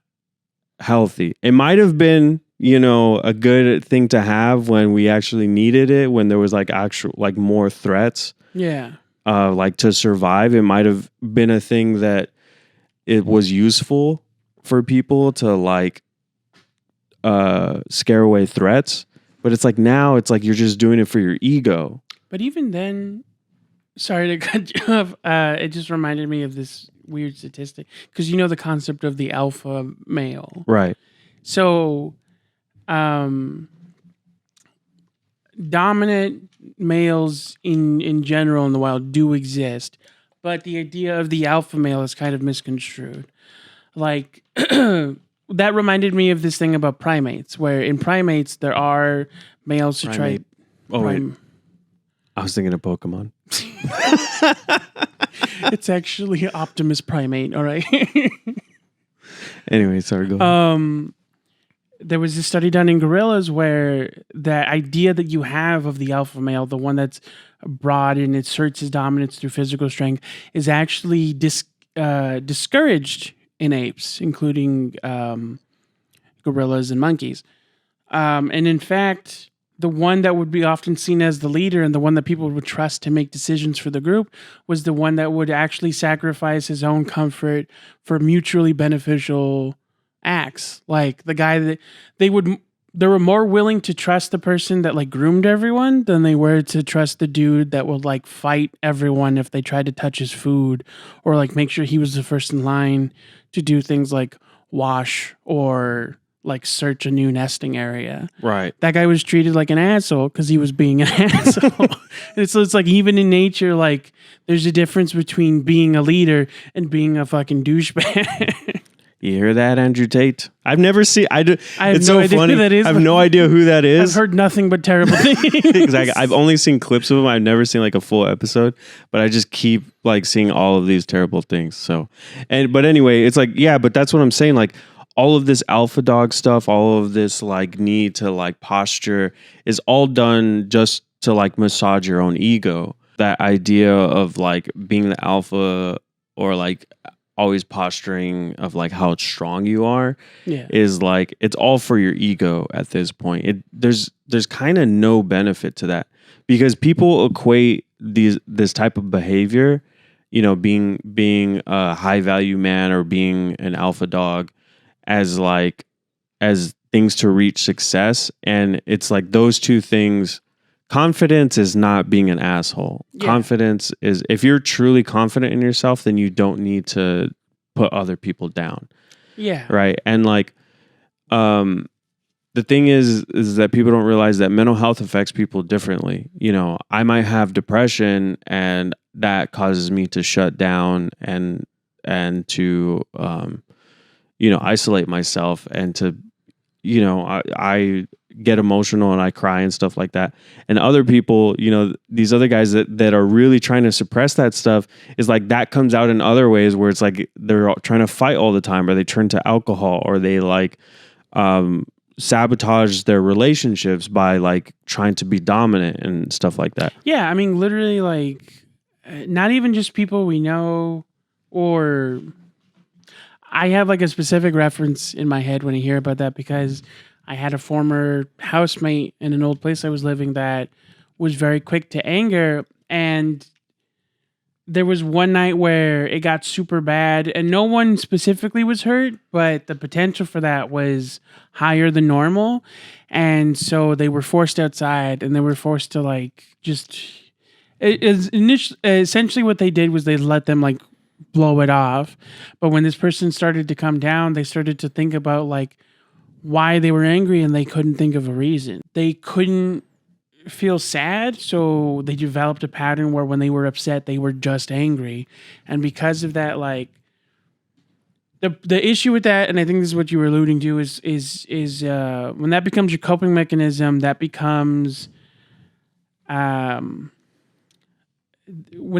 healthy. It might have been, you know, a good thing to have when we actually needed it, when there was like actual, like more threats. Yeah. Like to survive. It might have been a thing that it was useful for people to like scare away threats. But it's like now it's like you're just doing it for your ego. But even then, sorry to cut you off, it just reminded me of this weird statistic. Because you know the concept of the alpha male. Right. So, dominant males in general in the wild do exist. But the idea of the alpha male is kind of misconstrued. Like, that reminded me of this thing about primates, where in primates there are males who try. Oh, wait. I was thinking of Pokemon. It's actually Optimus Primate, all right? Anyway, sorry, go on. There was a study done in gorillas where the idea that you have of the alpha male, the one that's broad and asserts his dominance through physical strength, is actually discouraged in apes, including gorillas and monkeys. And in fact, the one that would be often seen as the leader and the one that people would trust to make decisions for the group was the one that would actually sacrifice his own comfort for mutually beneficial acts. Like the guy that they were more willing to trust the person that like groomed everyone than they were to trust the dude that would like fight everyone if they tried to touch his food, or like make sure he was the first in line to do things like wash or like search a new nesting area. Right. That guy was treated like an asshole because he was being an asshole. And so it's like even in nature, like there's a difference between being a leader and being a fucking douchebag. You hear that, Andrew Tate? I've never seen. It's so funny. Who that is, I have no idea who that is. I've heard nothing but terrible things. Exactly. I've only seen clips of him. I've never seen like a full episode, but I just keep like seeing all of these terrible things. So, but anyway, it's like, yeah, but that's what I'm saying. Like all of this alpha dog stuff, all of this like need to like posture is all done just to like massage your own ego. That idea of like being the alpha or like always posturing of like how strong you are is like, it's all for your ego at this point. There's kind of no benefit to that because people equate this type of behavior, you know, being a high value man or being an alpha dog as things to reach success. And it's like those two things. Confidence is not being an asshole. Yeah. Confidence is, if you're truly confident in yourself, then you don't need to put other people down. Yeah. Right. And like, the thing is that people don't realize that mental health affects people differently. You know, I might have depression and that causes me to shut down and to, you know, isolate myself and to, you know, I get emotional and I cry and stuff like that. And other people, you know, these other guys that are really trying to suppress that stuff is like that comes out in other ways where it's like they're trying to fight all the time, or they turn to alcohol, or they like sabotage their relationships by like trying to be dominant and stuff like that. Yeah, I mean, literally, like not even just people we know, or I have like a specific reference in my head when I hear about that, because I had a former housemate in an old place I was living that was very quick to anger. And there was one night where it got super bad and no one specifically was hurt, but the potential for that was higher than normal. And so they were forced outside and they were forced to like just essentially what they did was they let them like blow it off. But when this person started to come down, they started to think about like why they were angry and they couldn't think of a reason. They couldn't feel sad, so they developed a pattern where when they were upset, they were just angry. And because of that, like the issue with that, and I think this is what you were alluding to, is when that becomes your coping mechanism, that becomes when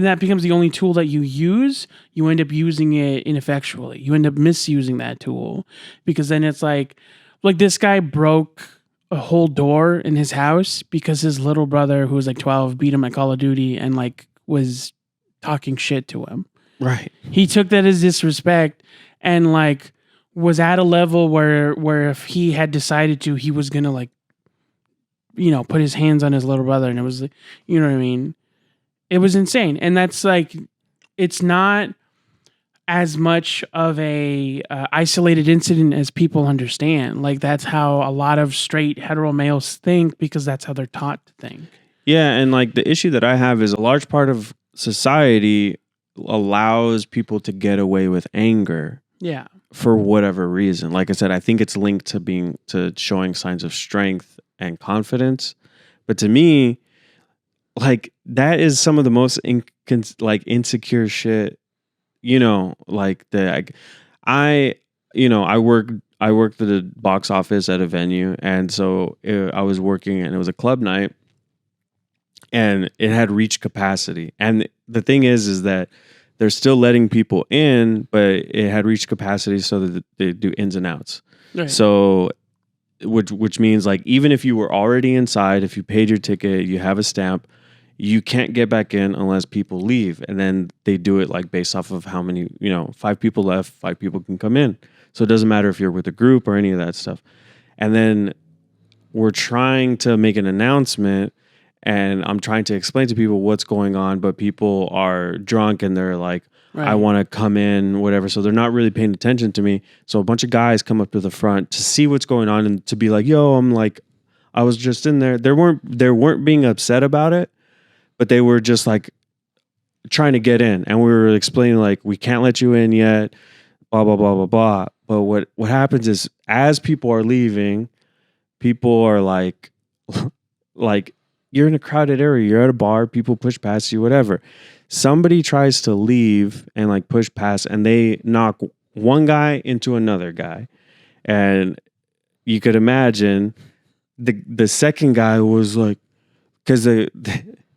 that becomes the only tool that you use, you end up using it ineffectually. You end up misusing that tool, because then it's like this guy broke a whole door in his house because his little brother, who was like 12, beat him at Call of Duty and like was talking shit to him. Right. He took that as disrespect and like was at a level where if he had decided to, he was gonna like, you know, put his hands on his little brother, and it was, you know what I mean? It was insane. And that's like, it's not as much of a isolated incident as people understand. Like that's how a lot of straight hetero males think, because that's how they're taught to think. Yeah, and like the issue that I have is a large part of society allows people to get away with anger. Yeah. For whatever reason. Like I said, I think it's linked to showing signs of strength and confidence. But to me, like that is some of the most insecure shit. You know, like I worked at the box office at a venue, and so I was working, and it was a club night, and it had reached capacity. And the thing is that they're still letting people in, but it had reached capacity, so that they do ins and outs. Right. So, which means like even if you were already inside, if you paid your ticket, you have a stamp, you can't get back in unless people leave. And then they do it like based off of how many, 5 people left, 5 people can come in. So it doesn't matter if you're with a group or any of that stuff. And then we're trying to make an announcement, and I'm trying to explain to people what's going on, but people are drunk and they're like, right, I want to come in, whatever. So they're not really paying attention to me. So a bunch of guys come up to the front to see what's going on and to be like, yo, I'm like, I was just in there. They weren't being upset about it, but they were just like trying to get in. And we were explaining like, we can't let you in yet, blah, blah, blah, blah, blah. But what happens is as people are leaving, people are like you're in a crowded area, you're at a bar, people push past you, whatever. Somebody tries to leave and like push past, and they knock one guy into another guy. And you could imagine the second guy was like, because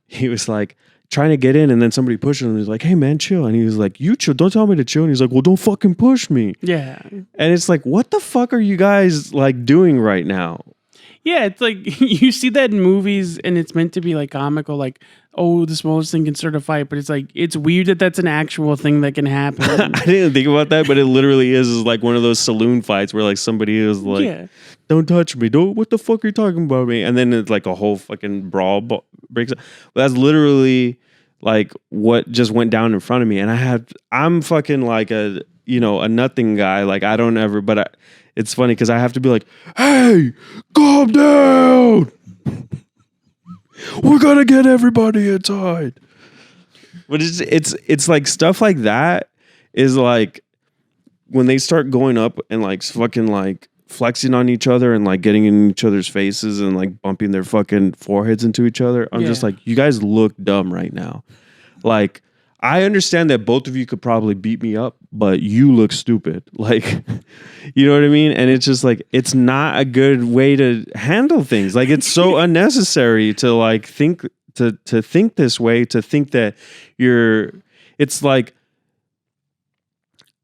he was like trying to get in, and then somebody pushed him, and he's like, hey man, chill. And he was like, you chill, don't tell me to chill. And he's like, well, don't fucking push me. Yeah. And it's like, what the fuck are you guys like doing right now? Yeah, it's like you see that in movies and it's meant to be like comical, like, oh, the smallest thing can start a fight. But it's like, it's weird that that's an actual thing that can happen. I didn't think about that, but it literally is like one of those saloon fights where like somebody is like, yeah, don't touch me. What the fuck are you talking about me? And then it's like a whole fucking brawl breaks up. But that's literally like what just went down in front of me. And I'm fucking like a nothing guy. Like I don't ever, but it's funny because I have to be like, hey, calm down. We're gonna get everybody inside. But it's like stuff like that is like when they start going up and like fucking like flexing on each other and like getting in each other's faces and like bumping their fucking foreheads into each other. I'm just like, you guys look dumb right now. Like, I understand that both of you could probably beat me up, but you look stupid. Like, you know what I mean? And it's just like, it's not a good way to handle things. Like, it's so unnecessary to like think, to think this way, to think that it's like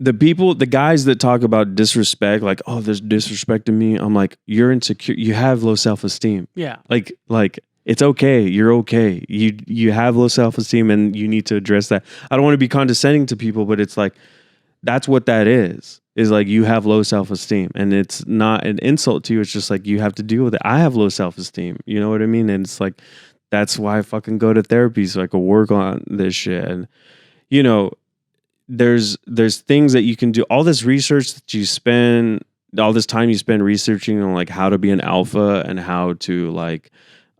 the guys that talk about disrespect, like, oh, there's disrespect in me. I'm like, you're insecure. You have low self-esteem. Yeah. Like it's okay. You're okay. You have low self-esteem and you need to address that. I don't want to be condescending to people, but it's like, that's what that is like you have low self-esteem, and it's not an insult to you. It's just like, you have to deal with it. I have low self-esteem. You know what I mean? And it's like, that's why I fucking go to therapy, so I can work on this shit. And, you know, there's things that you can do. All this research that you spend, all this time you spend researching on like how to be an alpha and how to like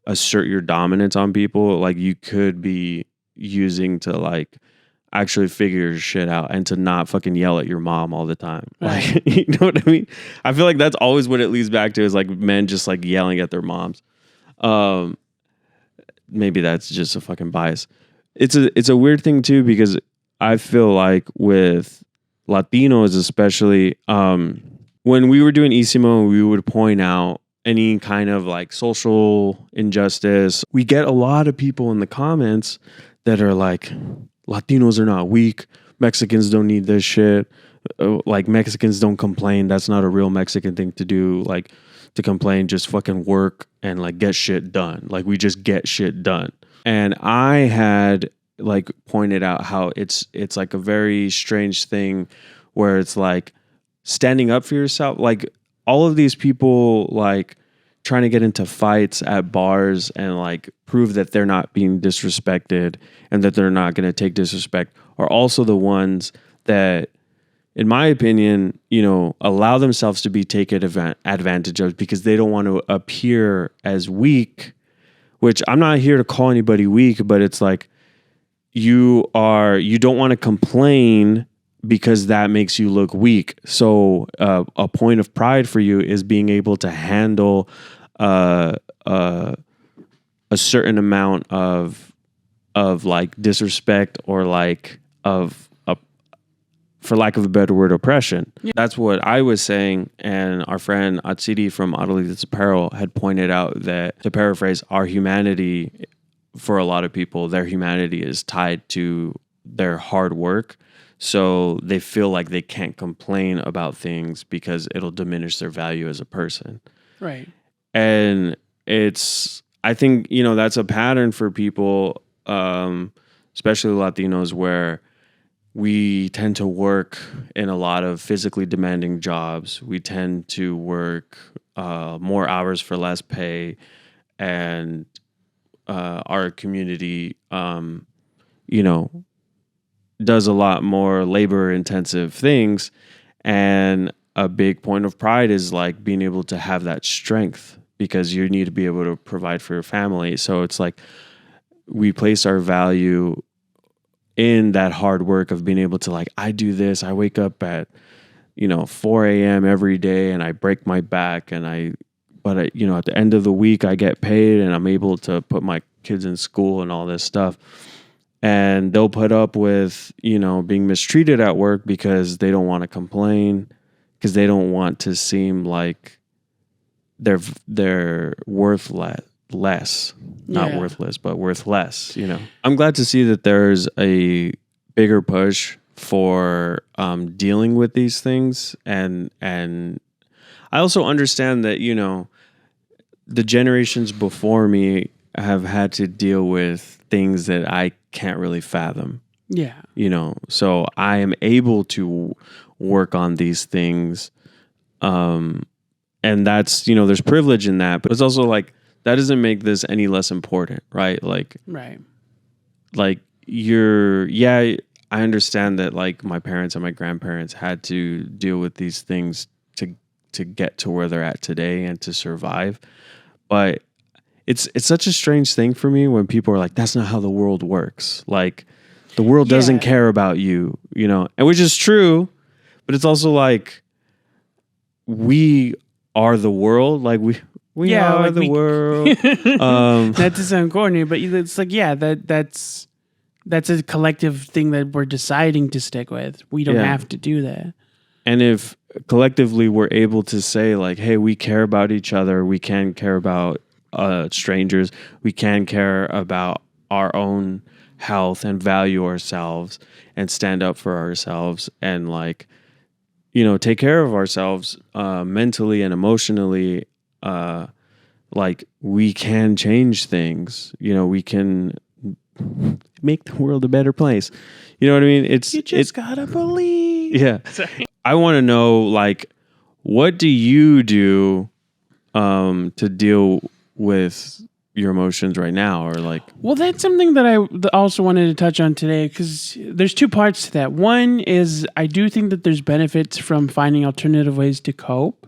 assert your dominance on people, like you could be using to like actually figure your shit out and to not fucking yell at your mom all the time. Like, you know what I mean? I feel like that's always what it leads back to, is like men just like yelling at their moms. Maybe that's just a fucking bias. It's a weird thing too, because I feel like with Latinos especially, when we were doing Isimo, we would point out any kind of like social injustice. We get a lot of people in the comments that are like, Latinos are not weak. Mexicans don't need this shit. Like, Mexicans don't complain. That's not a real Mexican thing to do. Like, to complain, just fucking work and like get shit done. Like, we just get shit done. And I had like pointed out how it's like a very strange thing where it's like standing up for yourself. Like, all of these people like trying to get into fights at bars and like prove that they're not being disrespected and that they're not going to take disrespect are also the ones that, in my opinion, you know, allow themselves to be taken advantage of because they don't want to appear as weak, which I'm not here to call anybody weak, but it's like you don't want to complain because that makes you look weak. So a point of pride for you is being able to handle a certain amount of like disrespect or like for lack of a better word, oppression. Yeah. That's what I was saying. And our friend Atsidi from Audalita's Apparel had pointed out that, to paraphrase, our humanity, for a lot of people, their humanity is tied to their hard work. So they feel like they can't complain about things because it'll diminish their value as a person. Right. And I think, you know, that's a pattern for people, especially Latinos, where we tend to work in a lot of physically demanding jobs. We tend to work more hours for less pay, and our community, you know, does a lot more labor-intensive things. And a big point of pride is like being able to have that strength, because you need to be able to provide for your family. So it's like we place our value in that hard work of being able to like, I do this, I wake up at, you know, 4 a.m. every day and I break my back but you know, at the end of the week I get paid and I'm able to put my kids in school and all this stuff. And they'll put up with, you know, being mistreated at work because they don't want to complain, because they don't want to seem like they're worth less. Not worthless, but worth less, you know. I'm glad to see that there's a bigger push for dealing with these things. And I also understand that, you know, the generations before me have had to deal with things that I can't really fathom. Yeah. You know, so I am able to work on these things. And that's, you know, there's privilege in that, but it's also like, that doesn't make this any less important, right? Like, right. Like I understand that like my parents and my grandparents had to deal with these things to get to where they're at today and to survive. But it's such a strange thing for me when people are like, that's not how the world works. Like, the world doesn't care about you, you know, and which is true, but it's also like, we are the world. Like we are like the world. That doesn't sound corny, but it's like, that's a collective thing that we're deciding to stick with. We don't have to do that. And if collectively we're able to say like, hey, we care about each other, we can care about strangers, we can care about our own health and value ourselves and stand up for ourselves and like, you know, take care of ourselves mentally and emotionally, like we can change things. You know, we can make the world a better place. You know what I mean? You just gotta believe. Yeah. Sorry. I want to know, like, what do you do to deal with your emotions right now, or like? Well, that's something that I also wanted to touch on today, because there's two parts to that. One is I do think that there's benefits from finding alternative ways to cope,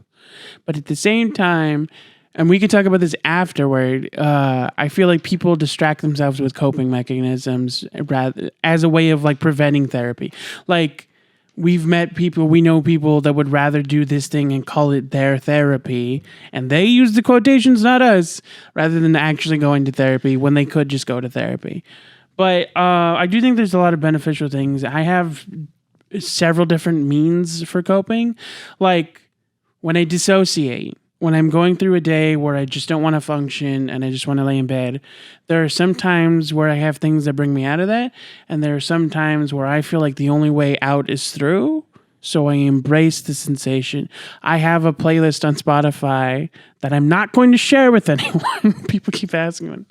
but at the same time, and we can talk about this afterward, I feel like people distract themselves with coping mechanisms rather as a way of like preventing therapy. Like, we know people that would rather do this thing and call it their therapy, and they use the quotations, not us, rather than actually going to therapy when they could just go to therapy. But I do think there's a lot of beneficial things. I have several different means for coping. Like, when I dissociate, when I'm going through a day where I just don't want to function and I just want to lay in bed, there are some times where I have things that bring me out of that. And there are some times where I feel like the only way out is through. So I embrace the sensation. I have a playlist on Spotify that I'm not going to share with anyone. People keep asking me.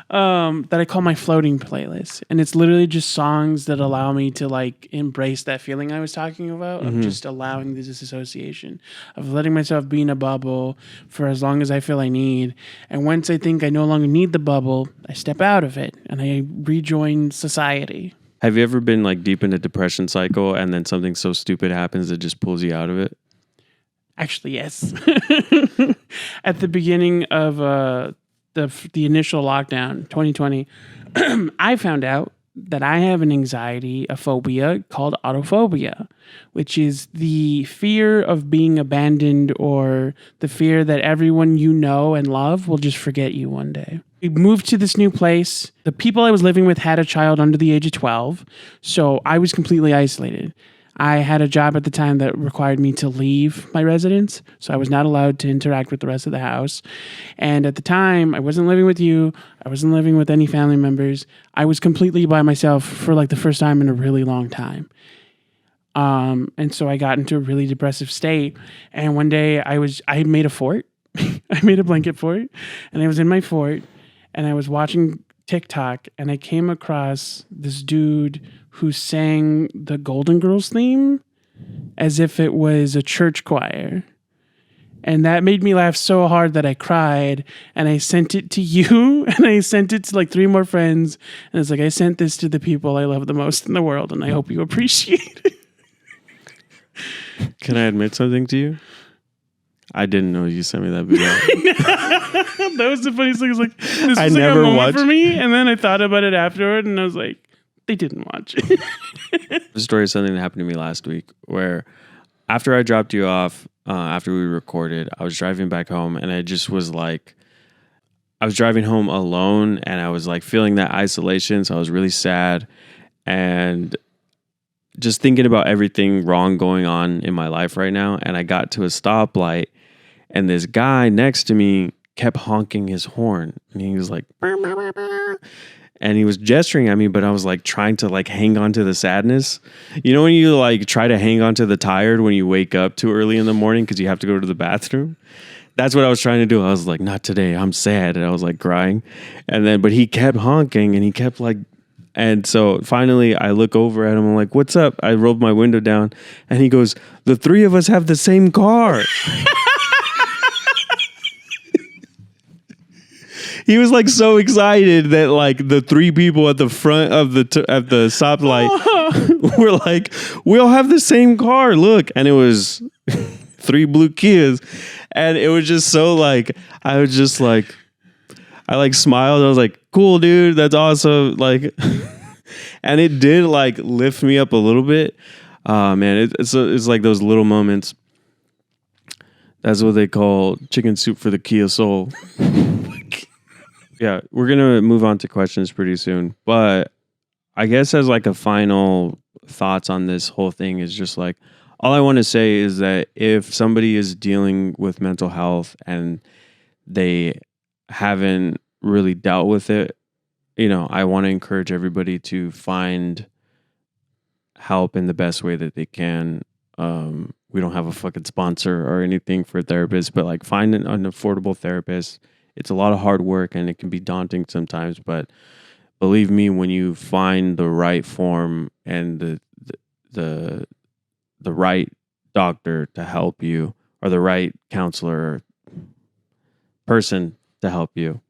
That I call my floating playlist. And it's literally just songs that allow me to like embrace that feeling I was talking about of just allowing the disassociation, of letting myself be in a bubble for as long as I feel I need. And once I think I no longer need the bubble, I step out of it and I rejoin society. Have you ever been like deep in a depression cycle and then something so stupid happens that just pulls you out of it? Actually, yes. At the beginning of the initial lockdown, 2020, I found out that I have a phobia called autophobia, which is the fear of being abandoned, or the fear that everyone you know and love will just forget you one day. We moved to this new place. The people I was living with had a child under the age of 12, so I was completely isolated. I had a job at the time that required me to leave my residence, so I was not allowed to interact with the rest of the house. And at the time, I wasn't living with you. I wasn't living with any family members. I was completely by myself for like the first time in a really long time. And so I got into a really depressive state. And one day I made a fort. I made a blanket fort, and I was in my fort, and I was watching TikTok, and I came across this dude who sang the Golden Girls theme as if it was a church choir. And that made me laugh so hard that I cried, and I sent it to you, and I sent it to like 3 more friends. And it's like, I sent this to the people I love the most in the world, and I hope you appreciate it. Can I admit something to you? I didn't know you sent me that video. That was the funniest thing. It was like, this was I like never a moment watched for me, and then I thought about it afterward, and I was like, they didn't watch it. The story is something that happened to me last week, where after I dropped you off, after we recorded, I was driving back home, and I just was like, I was driving home alone, and I was like feeling that isolation. So I was really sad and just thinking about everything wrong going on in my life right now. And I got to a stoplight, and this guy next to me kept honking his horn, and he was like, "Burr, burr, burr, burr." And he was gesturing at me, but I was like trying to like hang on to the sadness. You know when you like try to hang on to the tired when you wake up too early in the morning because you have to go to the bathroom? That's what I was trying to do. I was like, not today, I'm sad. And I was like crying. And then, but he kept honking, and he kept like, and so finally I look over at him. I'm like, what's up? I rolled my window down, and he goes, the 3 of us have the same car. He was like so excited that like the 3 people at the front of the at the stoplight were like, we all have the same car. Look, and it was 3 blue Kias, and it was just so like I was just like I like smiled. I was like, cool, dude, that's awesome. Like, and it did like lift me up a little bit. Man, it's like those little moments. That's what they call chicken soup for the Kia Soul. Yeah, we're going to move on to questions pretty soon. But I guess as like a final thoughts on this whole thing is just like, all I want to say is that if somebody is dealing with mental health and they haven't really dealt with it, you know, I want to encourage everybody to find help in the best way that they can. We don't have a fucking sponsor or anything for therapists, but like find an affordable therapist. it's a lot of hard work and it can be daunting sometimes. But believe me, when you find the right form and the right doctor to help you, or the right counselor or person to help you,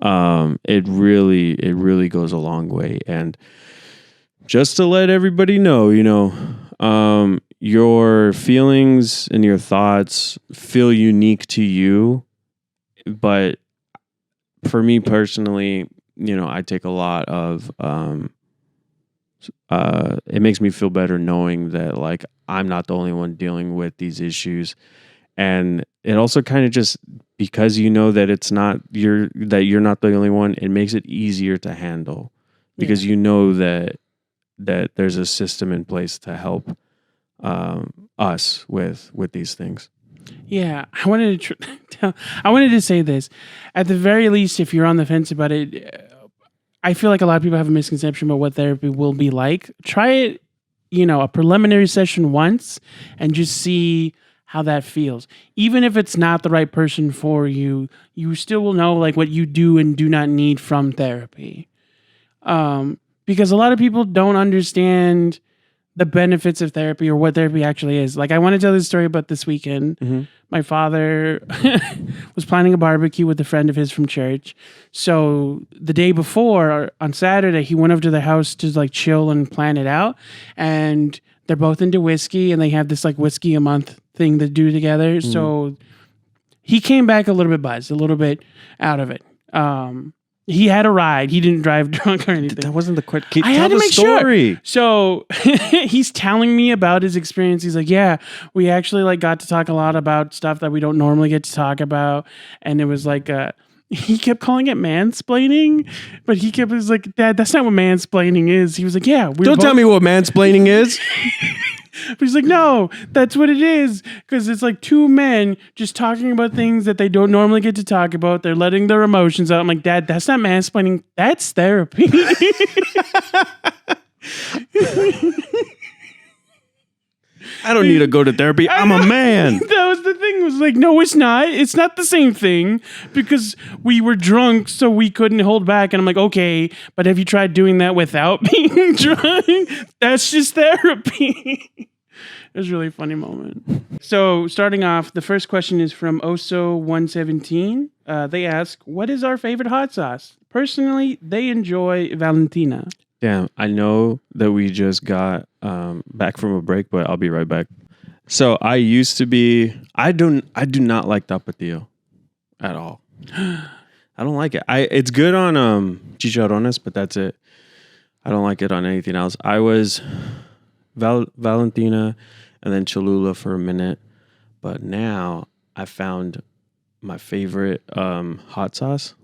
it really goes a long way. And just to let everybody know, your feelings and your thoughts feel unique to you, but for me personally, I take a lot of it makes me feel better knowing that like I'm not the only one dealing with these issues. And it also kind of just, because that it's not you're not the only one, it makes it easier to handle, because that there's a system in place to help us with these things. Yeah, I wanted to say this. At the very least, if you're on the fence about it, I feel like a lot of people have a misconception about what therapy will be like. Try it, a preliminary session once and just see how that feels. Even if it's not the right person for you, you still will know like what you do and do not need from therapy. Because a lot of people don't understand the benefits of therapy or what therapy actually is. Like, I want to tell this story about this weekend. Mm-hmm. My father was planning a barbecue with a friend of his from church. So the day before, on Saturday, he went over to their house to like chill and plan it out. And they're both into whiskey, and they have this like whiskey a month thing to do together. Mm-hmm. So he came back a little bit buzzed, a little bit out of it. He had a ride. He didn't drive drunk or anything. That wasn't the question. I had to make sure. So he's telling me about his experience. He's like, yeah, we actually like got to talk a lot about stuff that we don't normally get to talk about. And it was like, he kept calling it mansplaining, but was like, Dad, that's not what mansplaining is. He was like, yeah. Don't tell me what mansplaining is. But he's like, no, that's what it is. Because it's like two men just talking about things that they don't normally get to talk about. They're letting their emotions out. I'm like, Dad, that's not mansplaining. That's therapy. I don't need to go to therapy. I'm a man. That was the thing. It was like, no, it's not. It's not the same thing, because we were drunk, so we couldn't hold back. And I'm like, okay, but have you tried doing that without being drunk? That's just therapy. It was a really funny moment. So starting off, the first question is from Oso117. They ask, what is our favorite hot sauce? Personally, they enjoy Valentina. Damn, I know that we just got back from a break, but I'll be right back. So I used to be, I do not like tapatio at all. I don't like it. It's good on chicharrones, but that's it. I don't like it on anything else. I was Valentina and then Cholula for a minute, but now I found my favorite hot sauce.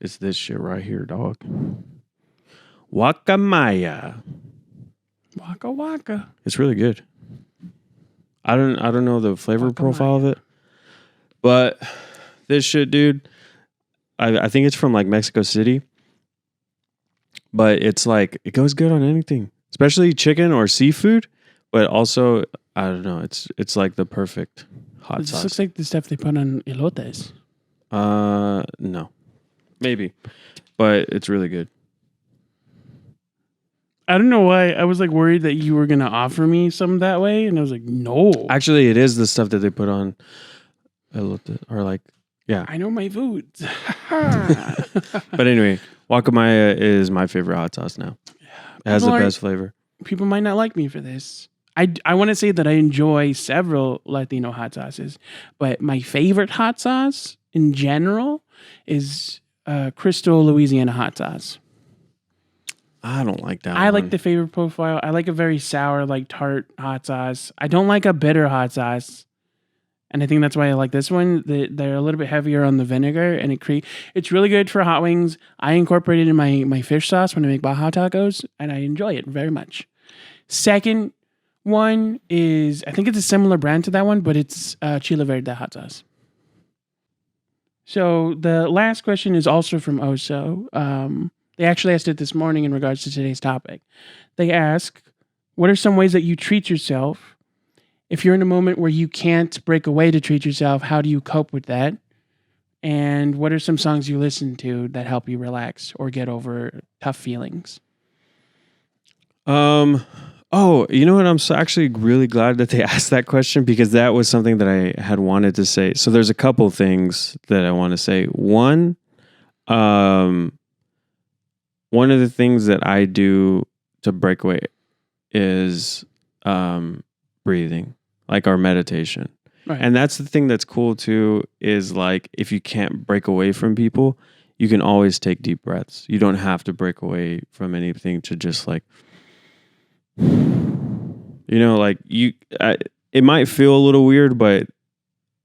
It's this shit right here, dog. Guacamaya. Waka waka. It's really good. I don't know the flavor profile of it, but this shit, dude, I think it's from like Mexico City, but it's like, it goes good on anything, especially chicken or seafood, but also, I don't know, it's like the perfect hot sauce. This looks like the stuff they put on elotes. No. Maybe. But it's really good. I don't know why. I was like worried that you were going to offer me some that way. And I was like, no. Actually, it is the stuff that they put on elote, or like, yeah. I know my foods. But anyway, guacamaya is my favorite hot sauce now. It has the best flavor. People might not like me for this. I want to say that I enjoy several Latino hot sauces, but my favorite hot sauce in general is Crystal Louisiana hot sauce. I don't like that I one. like the flavor profile. I like a very sour, like tart hot sauce. I don't like a bitter hot sauce. And I think that's why I like this one. They're a little bit heavier on the vinegar, and it's really good for hot wings. I incorporate it in my fish sauce when I make Baja tacos, and I enjoy it very much. Second one is, I think it's a similar brand to that one, but it's Chile Verde hot sauce. So the last question is also from Oso. They actually asked it this morning in regards to today's topic. They ask, what are some ways that you treat yourself? If you're in a moment where you can't break away to treat yourself, how do you cope with that? And what are some songs you listen to that help you relax or get over tough feelings? Oh, you know what? I'm actually really glad that they asked that question, because that was something that I had wanted to say. So there's a couple things that I want to say. One of the things that I do to break away is breathing, like our meditation. Right. And that's the thing that's cool too, is like, if you can't break away from people, you can always take deep breaths. You don't have to break away from anything to just like, like it might feel a little weird, but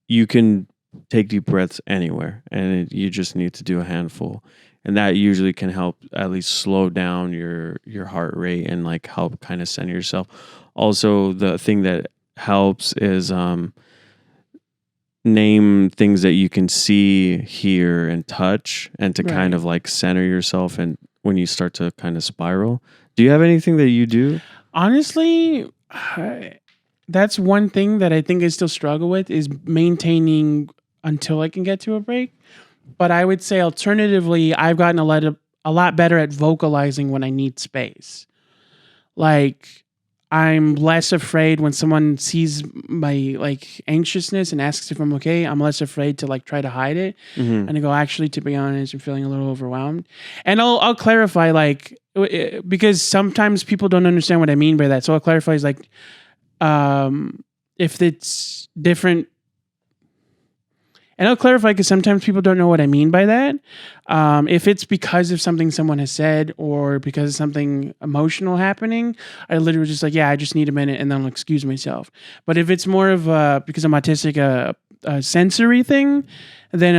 you can take deep breaths anywhere, and you just need to do a handful. And that usually can help at least slow down your heart rate and like help kind of center yourself. Also, the thing that helps is name things that you can see, hear, and touch, and to kind of like center yourself. And when you start to kind of spiral, do you have anything that you do? Honestly, that's one thing that I think I still struggle with, is maintaining until I can get to a break. But I would say alternatively, I've gotten a lot better at vocalizing when I need space. Like, I'm less afraid when someone sees my like anxiousness and asks if I'm okay. I'm less afraid to like try to hide it. Mm-hmm. And I go, actually, to be honest, I'm feeling a little overwhelmed. And I'll clarify, like, because sometimes people don't understand what I mean by that. So I'll clarify, is like, if it's different. And I'll clarify, because sometimes people don't know what I mean by that. If it's because of something someone has said or because of something emotional happening, I literally just like, I just need a minute, and then I'll excuse myself. But if it's more of because I'm autistic, a sensory thing, then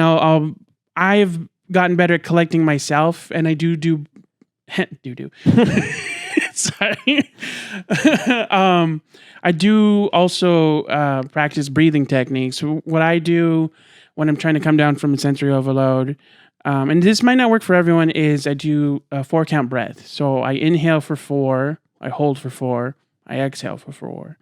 I've gotten better at collecting myself, and I do sorry. I do also practice breathing techniques. What I do when I'm trying to come down from a sensory overload, and this might not work for everyone, is I do a 4-count breath. So I inhale for 4, I hold for 4, I exhale for 4.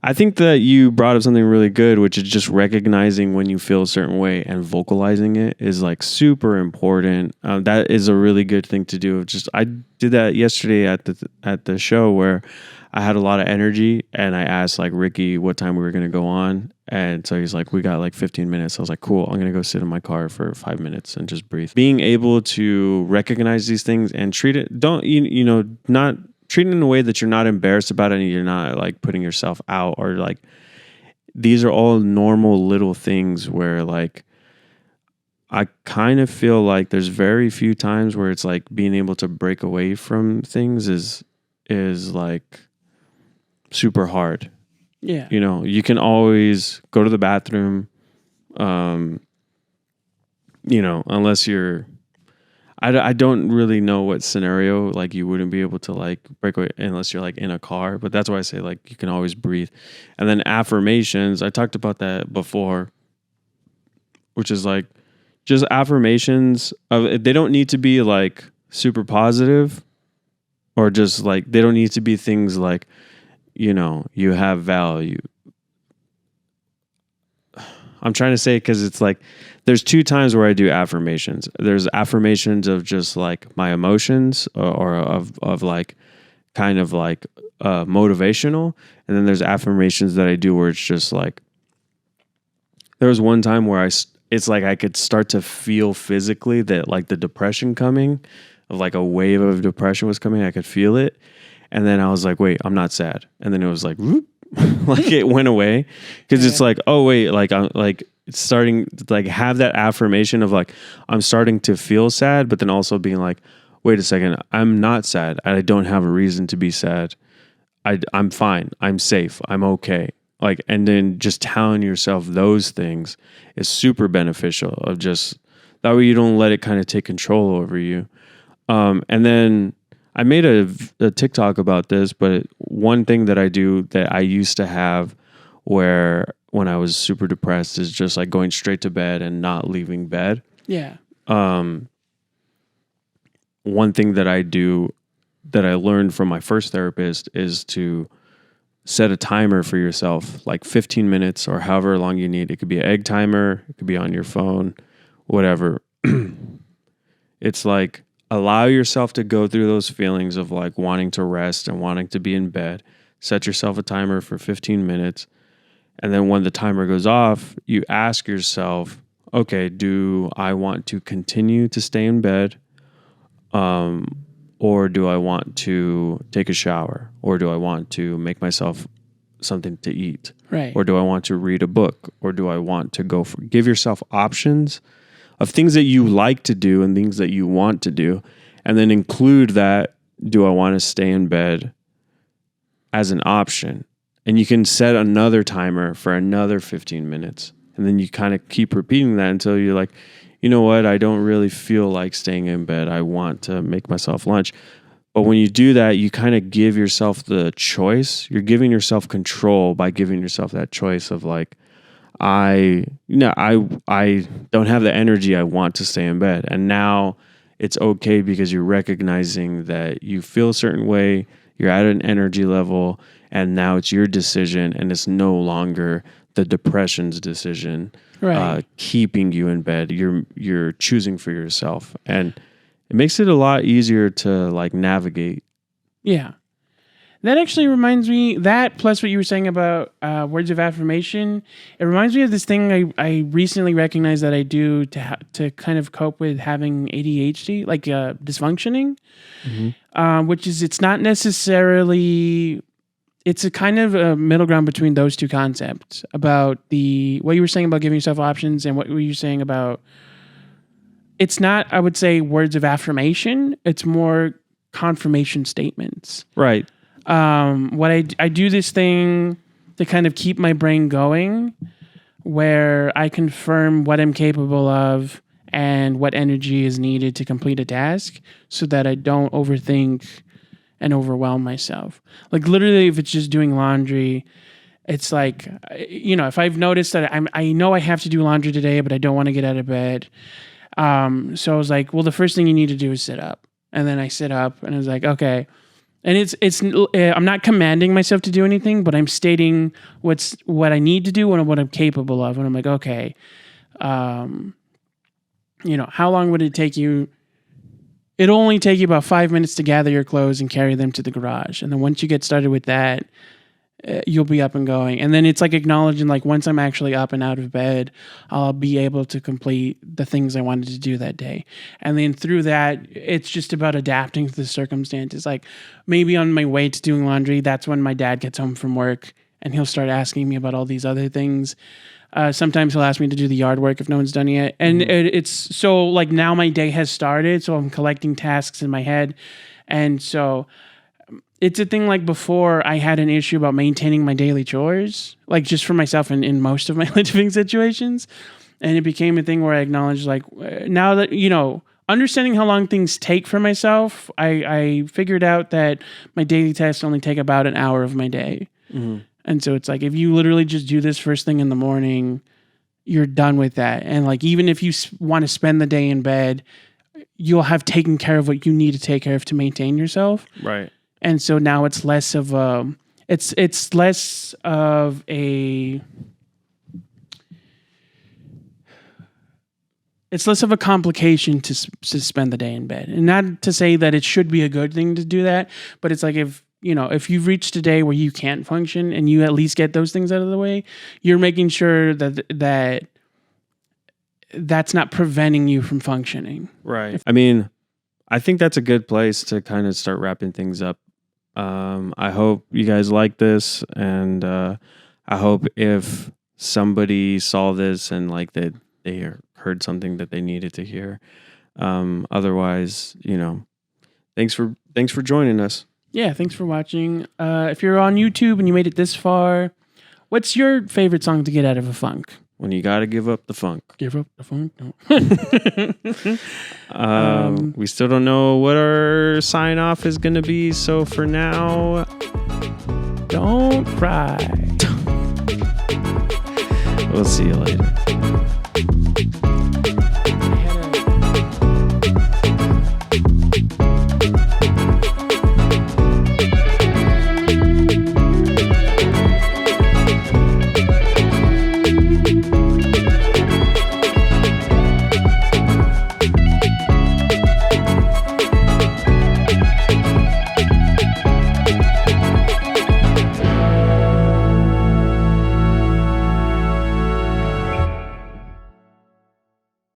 I think that you brought up something really good, which is just recognizing when you feel a certain way and vocalizing it is like super important. That is a really good thing to do. I did that yesterday at the show, where I had a lot of energy, and I asked like Ricky what time we were going to go on. And so he's like, we got like 15 minutes. I was like, cool, I'm going to go sit in my car for 5 minutes and just breathe. Being able to recognize these things and treat it, not treat it in a way that you're not embarrassed about it, and you're not like putting yourself out, or like, these are all normal little things where like, I kind of feel like there's very few times where it's like being able to break away from things is like super hard. Yeah. You can always go to the bathroom, unless you're, I don't really know what scenario like you wouldn't be able to like break away unless you're like in a car, but that's why I say like you can always breathe. And then affirmations, I talked about that before, which is like just affirmations they don't need to be like super positive, or just like, they don't need to be things like, you have value. I'm trying to say, because it's like, there's 2 times where I do affirmations. There's affirmations of just like my emotions, or of like kind of like motivational. And then there's affirmations that I do where it's just like, there was one time where it's like I could start to feel physically that like the depression coming, of like a wave of depression was coming. I could feel it. And then I was like, wait, I'm not sad. And then it was like, whoop, like it went away. Because it's like, oh wait, like I'm like, it's starting to like have that affirmation of like, I'm starting to feel sad, but then also being like, wait a second, I'm not sad. I don't have a reason to be sad. I'm fine. I'm safe. I'm okay. Like, and then just telling yourself those things is super beneficial, of just that way you don't let it kind of take control over you. And then I made a TikTok about this, but one thing that I do that I used to have where when I was super depressed is just like going straight to bed and not leaving bed. Yeah. One thing that I do that I learned from my first therapist is to set a timer for yourself, like 15 minutes or however long you need. It could be an egg timer. It could be on your phone, whatever. It's like, allow yourself to go through those feelings of like wanting to rest and wanting to be in bed. Set yourself a timer for 15 minutes. And then when the timer goes off, you ask yourself, okay, do I want to continue to stay in bed? Or do I want to take a shower? Or do I want to make myself something to eat? Right. Or do I want to read a book? Or do I want to give yourself options of things that you like to do and things that you want to do, and then include that, do I want to stay in bed, as an option. And you can set another timer for another 15 minutes. And then you kind of keep repeating that until you're like, you know what, I don't really feel like staying in bed. I want to make myself lunch. But when you do that, you kind of give yourself the choice. You're giving yourself control by giving yourself that choice of like, I don't have the energy I want to stay in bed. And now it's okay because you're recognizing that you feel a certain way, you're at an energy level, and now it's your decision, and it's no longer the depression's decision, right, keeping you in bed. You're choosing for yourself, and it makes it a lot easier to like navigate. Yeah. That actually reminds me, that plus what you were saying about words of affirmation, it reminds me of this thing I recently recognized that I do to kind of cope with having ADHD, like dysfunctioning, which is, it's not necessarily, it's a kind of a middle ground between those two concepts about what you were saying about giving yourself options and what were you saying about, it's not, I would say, words of affirmation, it's more confirmation statements. Right. What I do this thing to kind of keep my brain going where I confirm what I'm capable of and what energy is needed to complete a task so that I don't overthink and overwhelm myself. Like literally if it's just doing laundry, it's like, you know, if I've noticed that I know I have to do laundry today, but I don't want to get out of bed. So I was like, well, the first thing you need to do is sit up. And then I sit up and I was like, okay. And it's I'm not commanding myself to do anything, but I'm stating what I need to do and what I'm capable of. And I'm like, okay, you know, how long would it take you? It'll only take you about 5 minutes to gather your clothes and carry them to the garage. And then once you get started with that, you'll be up and going. And then it's like acknowledging, like, once I'm actually up and out of bed, I'll be able to complete the things I wanted to do that day. And then through that, it's just about adapting to the circumstances. Like maybe on my way to doing laundry, that's when my dad gets home from work and he'll start asking me about all these other things. Sometimes he'll ask me to do the yard work if no one's done yet. And it's so like now my day has started. So I'm collecting tasks in my head. And so it's a thing like before I had an issue about maintaining my daily chores, like just for myself and in most of my living situations. And it became a thing where I acknowledged like now that, you know, understanding how long things take for myself, I figured out that my daily tasks only take about an hour of my day. Mm-hmm. And so it's like, if you literally just do this first thing in the morning, you're done with that. And like, even if you want to spend the day in bed, you'll have taken care of what you need to take care of to maintain yourself. Right. And so now it's less of a, it's less of a, it's less of a complication to spend the day in bed. And not to say that it should be a good thing to do that, but it's like if you've reached a day where you can't function and you at least get those things out of the way, you're making sure that that's not preventing you from functioning. Right. I mean, I think that's a good place to kind of start wrapping things up. I hope you guys like this, and I hope if somebody saw this and like that they heard something that they needed to hear. Otherwise, you know, thanks for joining us. Yeah, thanks for watching. If you're on YouTube and you made it this far, what's your favorite song to get out of a funk? When you gotta give up the funk. Give up the funk? No. We still don't know what our sign off is gonna be, so for now, don't cry. We'll see you later.